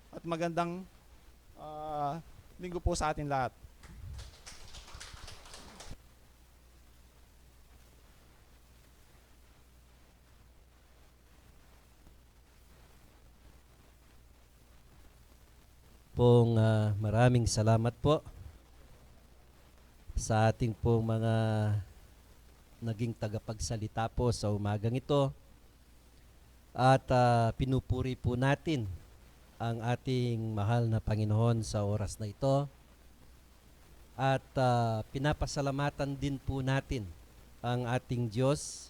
at magandang linggo po sa atin lahat. Maraming salamat po sa ating pong mga naging tagapagsalita po sa umagang ito. At pinupuri po natin ang ating mahal na Panginoon sa oras na ito. At pinapasalamatan din po natin ang ating Diyos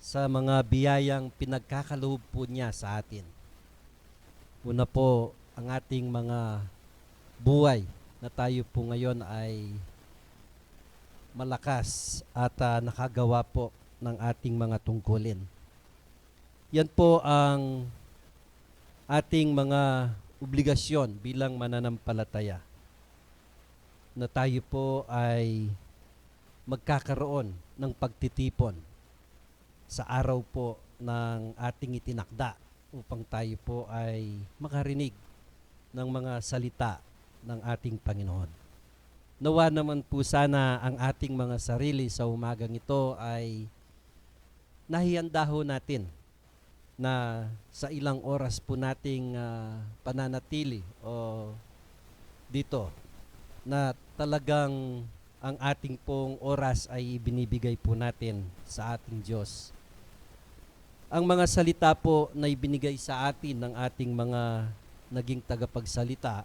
sa mga biyayang pinagkakaloob po niya sa atin. Una po, ang ating mga buhay na tayo po ngayon ay malakas at nakagawa po ng ating mga tungkulin. Yan po ang ating mga obligasyon bilang mananampalataya, na tayo po ay magkakaroon ng pagtitipon sa araw po ng ating itinakda upang tayo po ay makarinig ng mga salita ng ating Panginoon. Nawa naman po sana ang ating mga sarili sa umagang ito ay nahihanda ho natin na sa ilang oras po nating pananatili o dito, na talagang ang ating pong oras ay binibigay po natin sa ating Diyos. Ang mga salita po na ibinigay sa atin ng ating mga naging tagapagsalita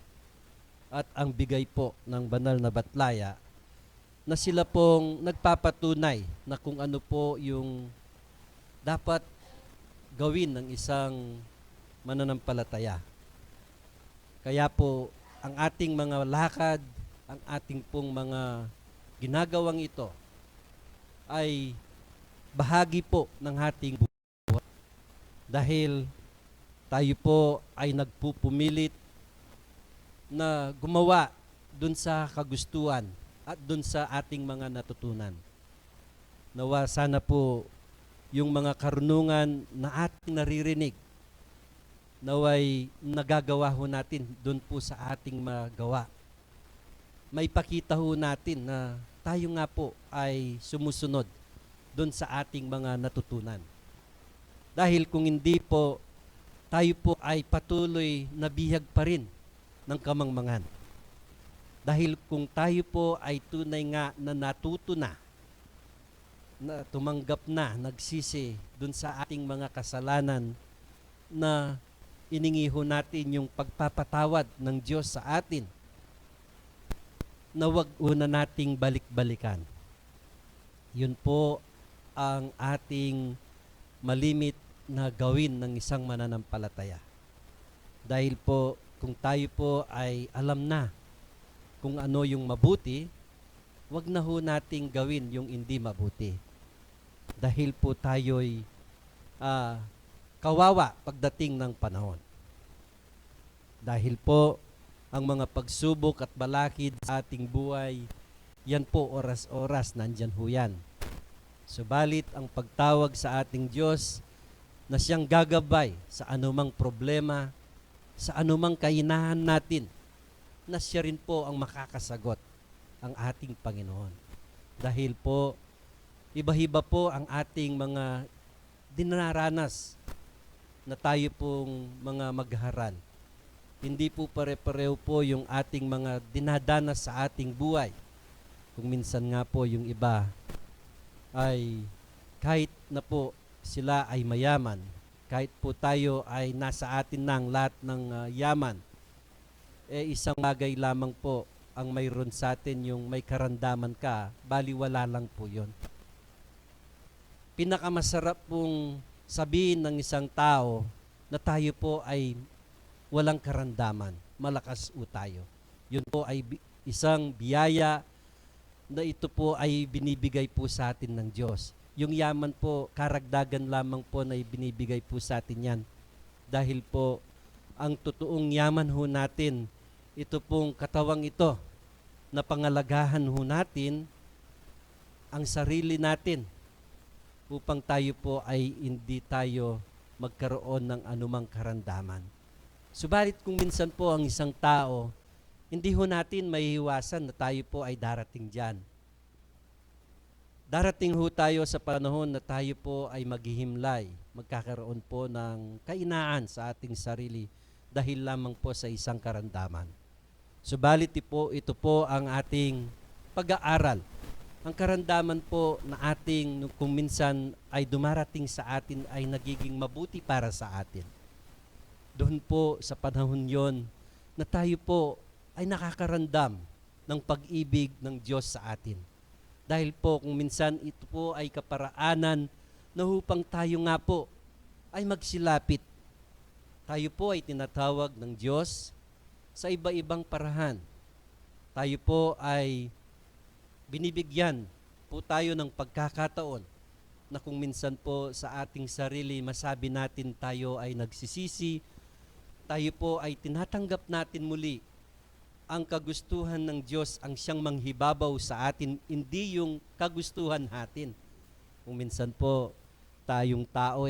at ang bigay po ng banal na batlaya, na sila pong nagpapatunay na kung ano po yung dapat gawin ng isang mananampalataya. Kaya po ang ating mga lakad, ang ating pong mga ginagawang ito ay bahagi po ng ating buhay. Dahil tayo po ay nagpupumilit na gumawa dun sa kagustuhan at dun sa ating mga natutunan. Nawa sana po yung mga karunungan na ating naririnig, naway nagagawa ho natin dun po sa ating magawa. May pakita ho natin na tayo nga po ay sumusunod dun sa ating mga natutunan. Dahil kung hindi po, tayo po ay patuloy na bihag pa rin ng kamangmangan. Dahil kung tayo po ay tunay nga na natuto na tumanggap na, nagsisi dun sa ating mga kasalanan, na iningiho natin yung pagpapatawad ng Diyos sa atin, na wag una nating balik-balikan. Yun po ang ating malimit na gawin ng isang mananampalataya. Dahil po, kung tayo po ay alam na kung ano yung mabuti, wag na ho nating gawin yung hindi mabuti. Dahil po tayo'y kawawa pagdating ng panahon. Dahil po, ang mga pagsubok at balakid sa ating buhay, yan po oras-oras nandyan ho yan. Subalit ang pagtawag sa ating Diyos na siyang gagabay sa anumang problema, sa anumang kainahan natin, na siya rin po ang makakasagot, ang ating Panginoon. Dahil po, iba-iba po ang ating mga dinaranas na tayo pong mga magharal. Hindi po pare-pareho po yung ating mga dinadanas sa ating buhay. Kung minsan nga po yung iba ay kahit na po sila ay mayaman, kahit po tayo ay nasa atin ng lahat ng yaman, isang bagay lamang po ang mayroon sa atin, yung may karandaman ka, baliwala lang po yun. Pinakamasarap pong sabihin ng isang tao na tayo po ay walang karandaman, malakas po tayo. Yun po ay isang biyaya na ito po ay binibigay po sa atin ng Diyos. Yung yaman po, karagdagan lamang po na ibinibigay po sa atin yan. Dahil po, ang totoong yaman ho natin, ito pong katawang ito, na pangalagahan ho natin ang sarili natin upang tayo po ay hindi tayo magkaroon ng anumang karandaman. Subalit kung minsan po ang isang tao, hindi ho natin maiiwasan na tayo po ay darating dyan. Darating ho tayo sa panahon na tayo po ay maghihimlay, magkakaroon po ng kainaan sa ating sarili dahil lamang po sa isang karandaman. Subalit ito po ang ating pag-aaral. Ang karandaman po na ating kung minsan ay dumarating sa atin ay nagiging mabuti para sa atin. Doon po sa panahon yon na tayo po ay nakakaramdam ng pag-ibig ng Diyos sa atin. Dahil po kung minsan ito po ay kaparaanan na upang tayo nga po ay magsilapit. Tayo po ay tinatawag ng Diyos sa iba-ibang parahan. Tayo po ay binibigyan po tayo ng pagkakataon na kung minsan po sa ating sarili masabi natin tayo ay nagsisisi, tayo po ay tinatanggap natin muli ang kagustuhan ng Diyos ang siyang manghibabaw sa atin, hindi yung kagustuhan natin. Kung minsan po tayong tao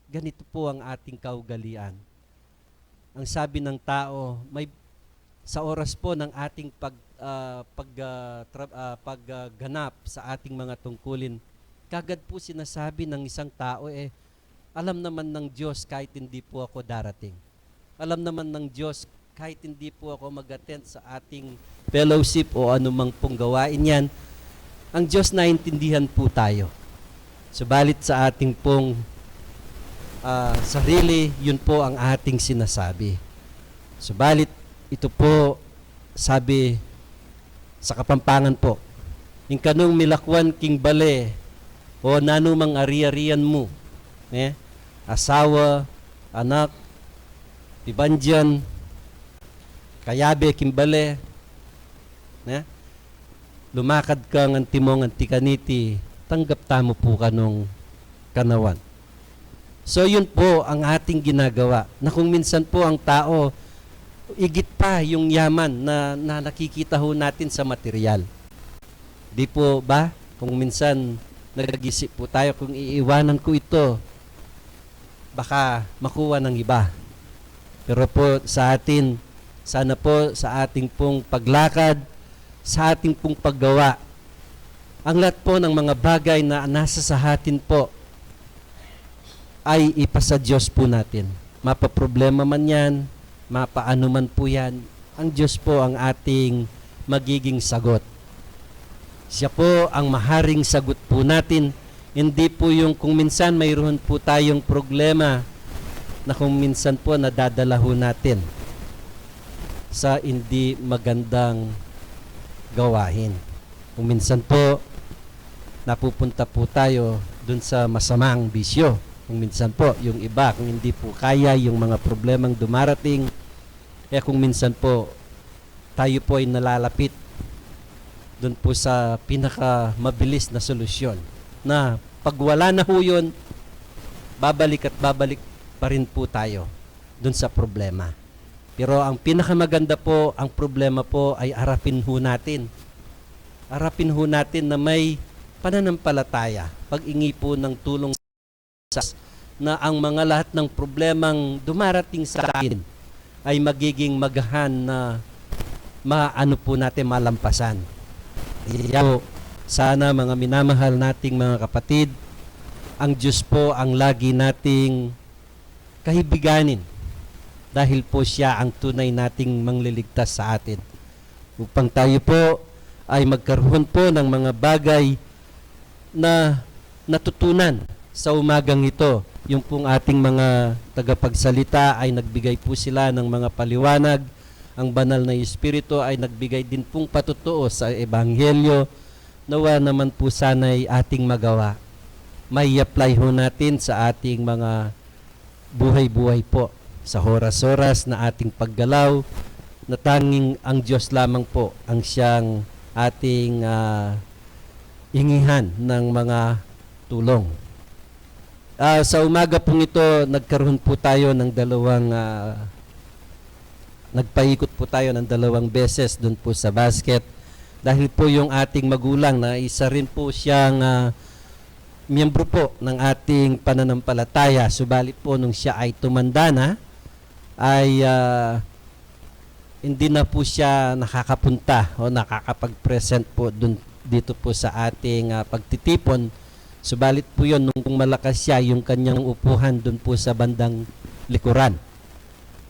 ganito po ang ating kaugalian. Ang sabi ng tao, sa oras po ng ating pagganap sa ating mga tungkulin, kagad po sinasabi ng isang tao, alam naman ng Diyos kahit hindi po ako darating. Alam naman ng Diyos kahit hindi po ako mag-attend sa ating fellowship o anumang pong gawain yan, ang Diyos naintindihan po tayo. Subalit sa ating pong sarili, yun po ang ating sinasabi. Subalit ito po, sabi sa Kapampangan po, yung kanong milakwan king bale o nanumang ari-arian mo, asawa, anak, Ibanjan, kayabe, kimbale, lumakad kang antimong antikaniti, tanggap tamo po kanong kanawan. So yun po ang ating ginagawa, na kung minsan po ang tao, igit pa yung yaman na nakikita ho natin sa material. Di po ba? Kung minsan nag-isip po tayo, kung iiwanan ko ito, baka makuha ng iba. Pero po sa atin, sana po sa ating pong paglakad, sa ating pong paggawa, ang lahat po ng mga bagay na nasa sa atin po ay ipasa Diyos po natin. Mapaproblema man yan, mapaano man po yan, ang Diyos po ang ating magiging sagot. Siya po ang maharing sagot po natin, hindi po yung kung minsan mayroon po tayong problema na kung minsan po nadadala ho natin sa hindi magandang gawain. Kung minsan po napupunta po tayo dun sa masamang bisyo. Kung minsan po yung iba, kung hindi po kaya yung mga problemang dumarating, kung minsan po tayo po ay nalalapit dun po sa pinaka mabilis na solusyon na pag wala na ho yun, babalik at babalik pa rin po tayo dun sa problema. Pero ang pinakamaganda po, ang problema po ay harapin ho natin. Harapin ho natin na may pananampalataya. Pag-ingi po ng tulong sa na ang mga lahat ng problemang dumarating sa atin ay magiging magahan na maano po natin malampasan. Kaya sana mga minamahal nating mga kapatid, ang Diyos po ang lagi nating kahibiganin dahil po siya ang tunay nating mangliligtas sa atin. Upang tayo po ay magkaroon po ng mga bagay na natutunan sa umagang ito. Yung pong ating mga tagapagsalita ay nagbigay po sila ng mga paliwanag. Ang banal na Espiritu ay nagbigay din pong patutuo sa Ebanghelyo. Nawa naman po sana'y ating magawa. May apply ho natin sa ating mga buhay-buhay po. Sa oras-oras na ating paggalaw, na tanging ang Diyos lamang po ang siyang ating hingihan ng mga tulong. Sa umaga pong ito, nagkaroon po tayo ng nagpaikot po tayo ng 2 beses doon po sa basket. Dahil po yung ating magulang na isa rin po siyang miyembro po ng ating pananampalataya. Subalit po nung siya ay tumanda na, ay hindi na po siya nakakapunta o nakakapag-present po dito po sa ating pagtitipon. Subalit po yun, nung malakas siya, yung kanyang upuhan doon po sa bandang likuran.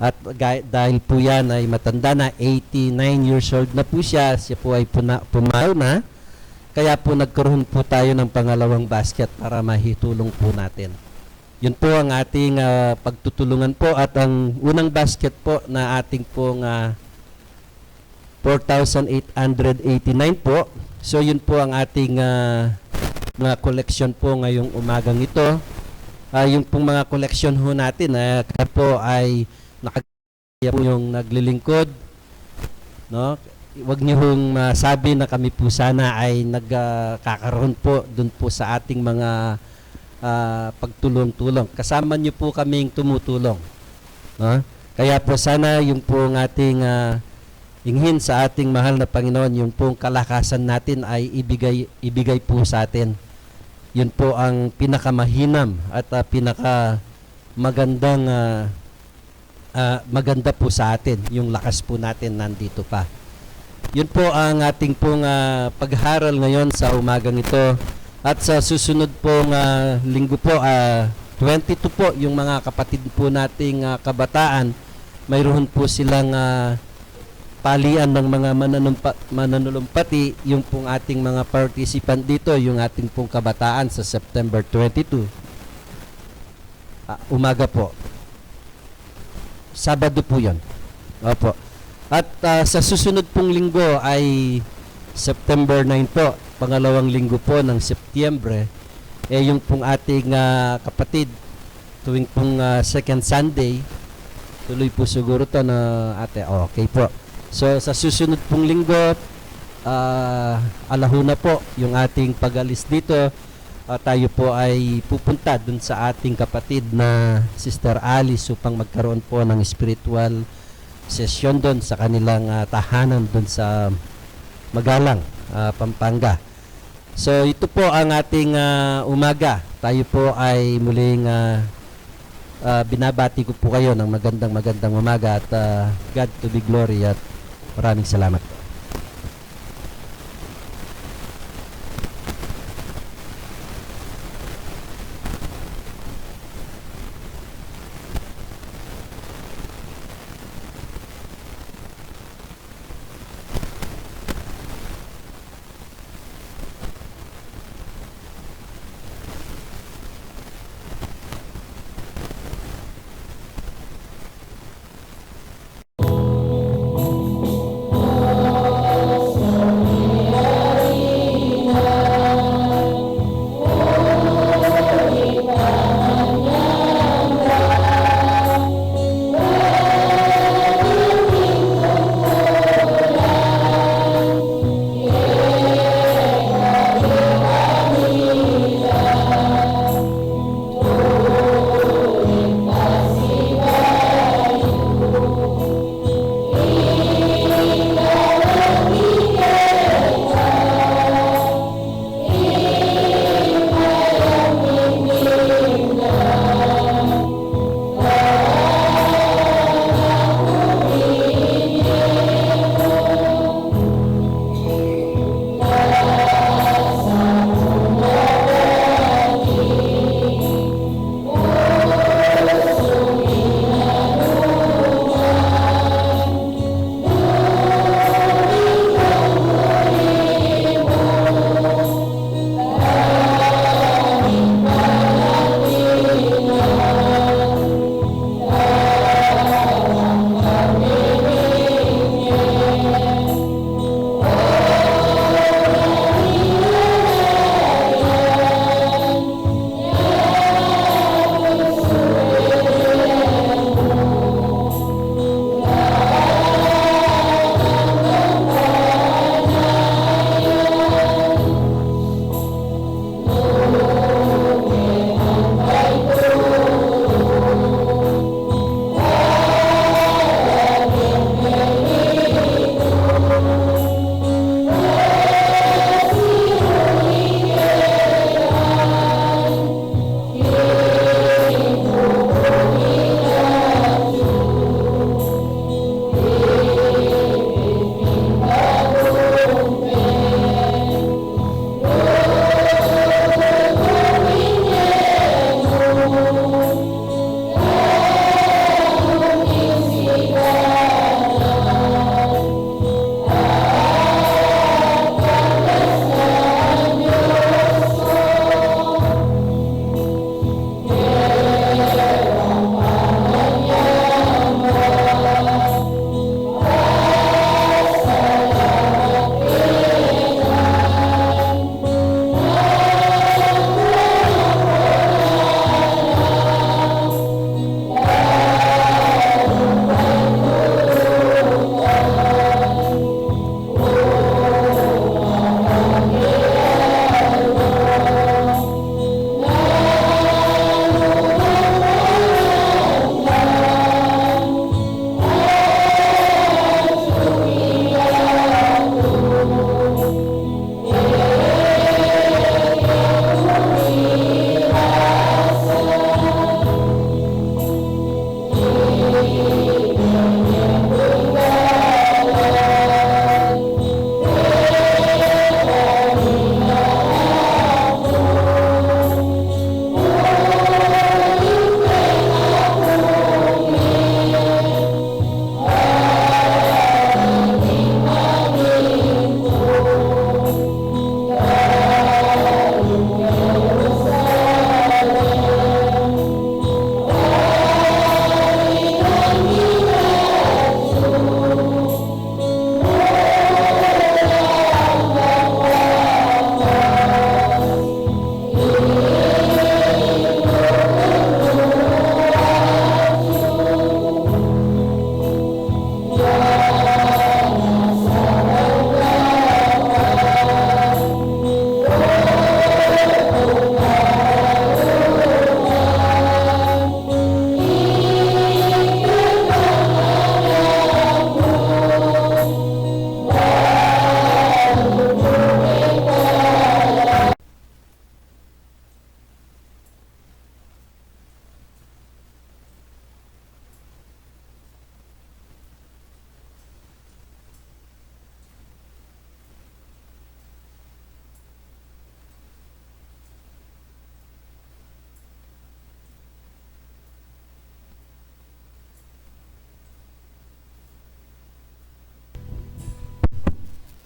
At dahil po yan ay matanda na, 89 years old na po siya po ay pumaw na. Kaya po nagkaroon po tayo ng pangalawang basket para mahitulong po natin. Yun po ang ating pagtutulungan po at ang unang basket po na ating pong 4,889 po. So yun po ang ating mga collection po ngayong umagang ito. Yung pong mga collection ho natin po ay nakagaya po yung naglilingkod. No? Huwag niyo hong masabi na kami po sana ay nagkakaroon po dun po sa ating mga pagtulong-tulong. Kasama niyo po kaming tumutulong. No? Kaya po sana yung pong ating inghin sa ating mahal na Panginoon, yung pong kalakasan natin ay ibigay po sa atin. Yun po ang pinakamahinam at pinakamagandang maganda po sa atin. Yung lakas po natin nandito pa. Yun po ang ating pong pagharal ngayon sa umagang ito. At sa susunod pong linggo po, 22 po yung mga kapatid po nating kabataan. Mayroon po silang palian ng mga mananulumpati, yung pong ating mga participant dito, yung ating pong kabataan sa September 22. Umaga po. Sabado po yun. Opo. At sa susunod pong linggo ay September 9 po, pangalawang linggo po ng Setyembre, yung pong ating kapatid, tuwing pong second Sunday, tuloy po siguro to na ate, okay po. So sa susunod pong linggo, alahuna po yung ating pag-alis dito, tayo po ay pupunta dun sa ating kapatid na Sister Alice upang magkaroon po ng spiritual session dun sa kanilang tahanan dun sa Magalang, Pampanga. So ito po ang ating umaga. Tayo po ay muling binabati ko po kayo ng magandang umaga at God to be glory at maraming salamat po.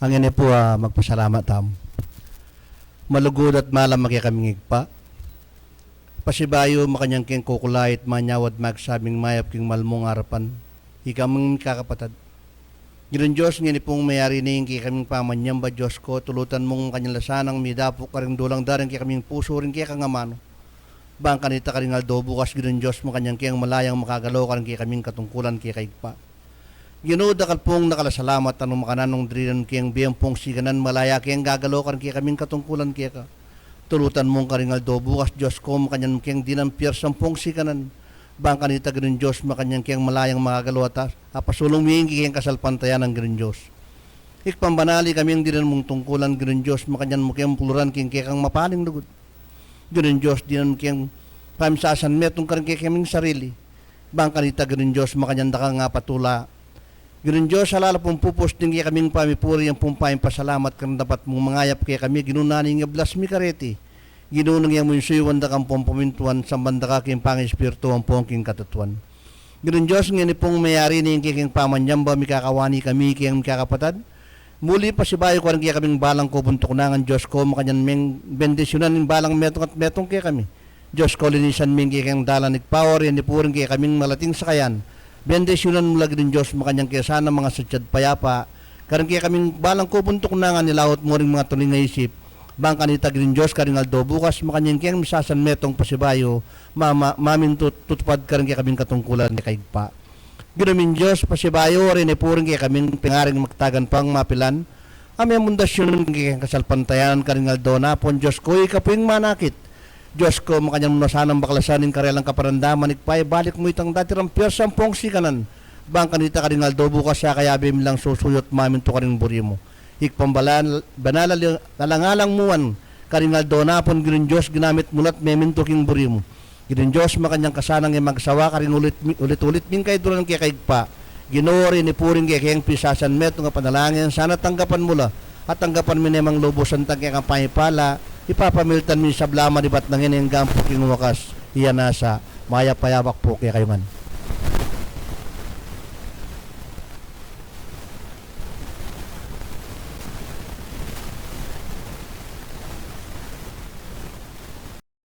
Ang ine po magpasalamat tam. Malugod at malam maki kaming igpa. Pasibayo makanyang king kukulait manyawad magsabing mayap king malmong harapan. Ikaming kakapatad. Giron Diyos nga pong mayari na yung kaming pamanyam ba Diyos ko, tulutan mong kanyang lasanang midapo ka rin dulang daring kaming puso rin kaya kangamano. Bang kanita ka rin aldo bukas giron Diyos mo kanyang kiyang malayang makagalaw ka rin kaming katungkulan kaya kaigpa. Ginuda ka pong nakalasalamat anong makananong drinan kiyang biyang pong siganan malaya kiyang gagalaw ka rin kaming katungkulan kaya ka. Tulutan mong ka rin aldo bukas Diyos ko makanyang kiyang dinampir sampung siganan. Bang kanita giron Diyos makanyang kiyang malayang makagalaw at apasulong miyang kiyang kasalpantayan ng giron Diyos. Ikpambanali kami ang dinan mong tungkulan giron Diyos makanyang mukiyang puluran kiyang mapaling lugod. Giron Diyos dinan kiyang pamisasan metong karing kaming sarili. Bang kanita giron Diyos makanyang daka nga patula. Giron Diyos alala pong pupos din kaming pamipuri ang pumpayang pasalamat kan dapat mong mangayap kaya kami ginunani nga blas mi kareti. Ginunang yang munsuywan da kang pumintuan sa banda ka king pang-espiritu ang pong king katatuan. Giron Diyos nga ni pong mayari ni king pamanyam ba mikakawani kami kiyang mikakapatad. Muli pa si bayo ko rin kaya kaming balang ko buntok nangan Diyos ko makanyan ming bendisyonan ng balang metong at metong kaya kami. Diyos ko linisan ming kiyang dalan power yan ni puring kaya kaming malating sakayan. Bendisyonan mula giron Diyos makanyang kaya sana mga sadyad payapa. Karing kaya kaming balang ko buntok nangan nilawot mo rin mga tuling nga isip. Bang kanita giron Diyos karing aldo bukas makanyang kiyang misasan metong pasibayo mamin tutupad karing kaya kaming katungkulan kay kaigpa. Ginamin Diyos pasibayo rin ipuring kaya kaming pingaring magtagan pang mapilan. Ami mundasyon kaya kasalpantayan karing aldo na pon Diyos ko ikapuing manakit. Diyos ko makanyang nasanang baklasanin karelang kaparandaman ikpay balik mo itang datirang piyasang pong sikanan. Bang kanita karing aldo bukas siya kaya bim lang susuyot mamin to karing buri mo. Ikpambalan banala nalangalang muwan karingaldo na pon giron Diyos ginamit mulat meminto king buri mo. Giron Diyos makanyang kasanang magsawa karing ulit-ulit min kay duran kay kaigpa. Ginori ni puring kay kayang pisasan meto nga panalangin sana tanggapan mula at tanggapan mi nemang lubusan tang kay kampaypala ipapamiltan mi sa blama dibat nang ineng gampo king wakas iyan nasa maya payabak po kay kayman.